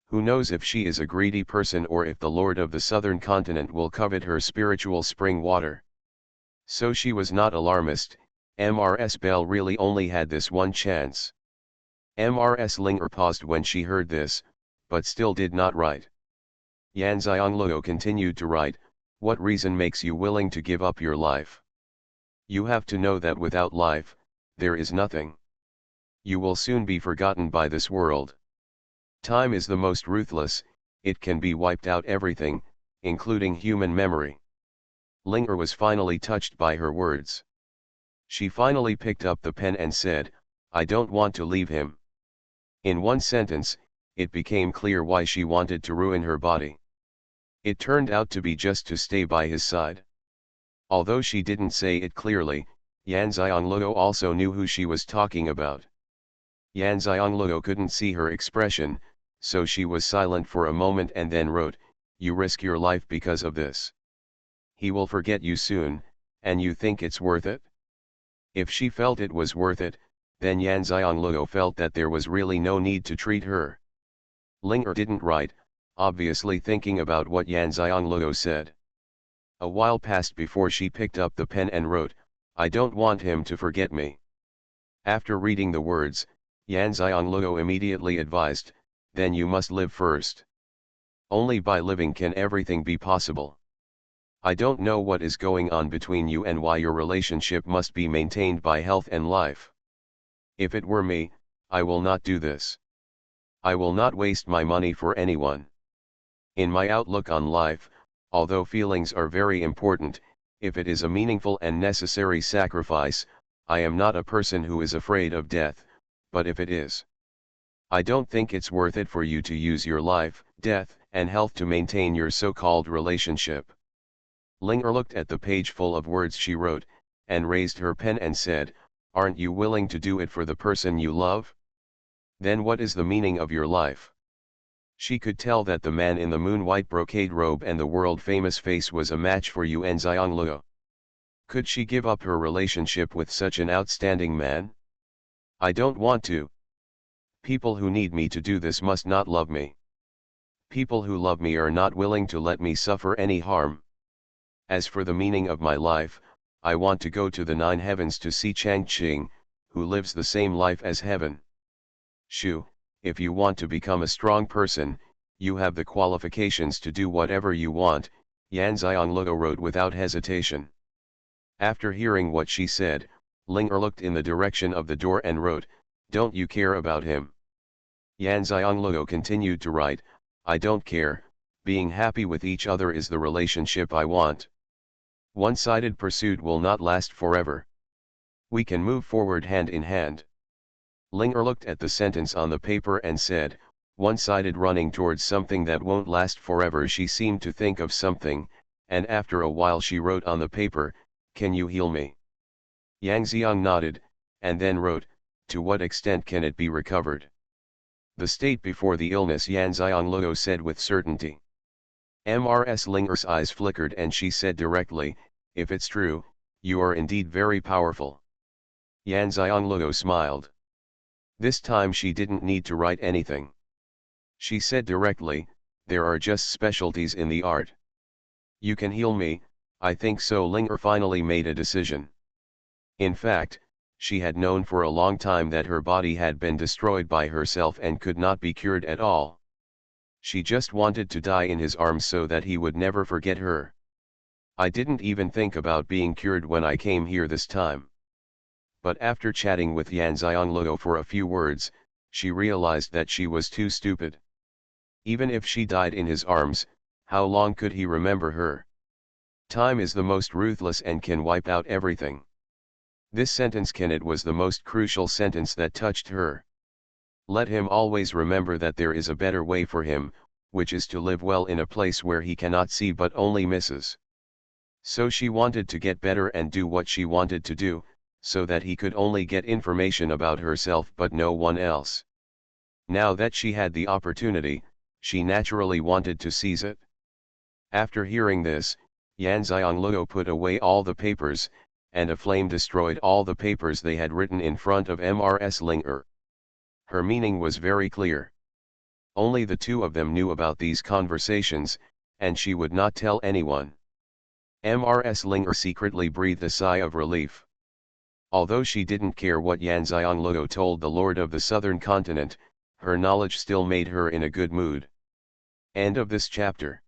S1: Who knows if she is a greedy person or if the lord of the southern continent will covet her spiritual spring water. So she was not alarmist. Mrs. Bell really only had this one chance. Mrs. Linger paused when she heard this, but still did not write. Yan Xiangluo continued to write, "What reason makes you willing to give up your life? You have to know that without life, there is nothing. You will soon be forgotten by this world. Time is the most ruthless, it can be wiped out everything, including human memory." Linger was finally touched by her words. She finally picked up the pen and said, "I don't want to leave him. In one sentence, it became clear why she wanted to ruin her body. It turned out to be just to stay by his side. Although she didn't say it clearly, Yan Xianglou also knew who she was talking about. Yan Xianglou couldn't see her expression, so she was silent for a moment and then wrote, "You risk your life because of this. He will forget you soon, and you think it's worth it?" If she felt it was worth it, then Yan Xianglou felt that there was really no need to treat her. Ling didn't write, obviously thinking about what Yan Xianglou said. A while passed before she picked up the pen and wrote, "I don't want him to forget me." After reading the words, Yan Xianglou immediately advised, "Then you must live first. Only by living can everything be possible. I don't know what is going on between you and why your relationship must be maintained by health and life. If it were me, I will not do this. I will not waste my money for anyone. In my outlook on life, although feelings are very important, if it is a meaningful and necessary sacrifice, I am not a person who is afraid of death, but if it is, I don't think it's worth it for you to use your life, death, and health to maintain your so-called relationship." Ling looked at the page full of words she wrote, and raised her pen and said, "Aren't you willing to do it for the person you love? Then what is the meaning of your life?" She could tell that the man in the moon-white brocade robe and the world-famous face was a match for Yan Xianglou. Could she give up her relationship with such an outstanding man? "I don't want to. People who need me to do this must not love me. People who love me are not willing to let me suffer any harm. As for the meaning of my life, I want to go to the 9 heavens to see Xianxia, who lives the same life as heaven. Shu, if you want to become a strong person, you have the qualifications to do whatever you want," Yan Xianglou wrote without hesitation. After hearing what she said, Ling looked in the direction of the door and wrote, "Don't you care about him?" Yan Xianglou continued to write, "I don't care, being happy with each other is the relationship I want. One-sided pursuit will not last forever. We can move forward hand in hand." Ling looked at the sentence on the paper and said, "One-sided running towards something that won't last forever." She seemed to think of something, and after a while she wrote on the paper, "Can you heal me?" Yang Xiang nodded, and then wrote, "To what extent can it be recovered?" "The state before the illness," Yan Xianglou said with certainty. Mrs. Linger's eyes flickered and she said directly, "If it's true, you are indeed very powerful." Yan Xianglou smiled. This time she didn't need to write anything. She said directly, "There are just specialties in the art. You can heal me, I think so." Linger finally made a decision. In fact, she had known for a long time that her body had been destroyed by herself and could not be cured at all. She just wanted to die in his arms so that he would never forget her. "I didn't even think about being cured when I came here this time." But after chatting with Yan Xianglou for a few words, she realized that she was too stupid. Even if she died in his arms, how long could he remember her? Time is the most ruthless and can wipe out everything. This sentence was the most crucial sentence that touched her. Let him always remember that there is a better way for him, which is to live well in a place where he cannot see but only misses. So she wanted to get better and do what she wanted to do, so that he could only get information about herself but no one else. Now that she had the opportunity, she naturally wanted to seize it. After hearing this, Yan Xianglou put away all the papers, and a flame destroyed all the papers they had written in front of Mrs. Linger. Her meaning was very clear. Only the two of them knew about these conversations, and she would not tell anyone. Mrs. Linger secretly breathed a sigh of relief. Although she didn't care what Yan Xianglou told the Lord of the Southern Continent, her knowledge still made her in a good mood. End of this chapter.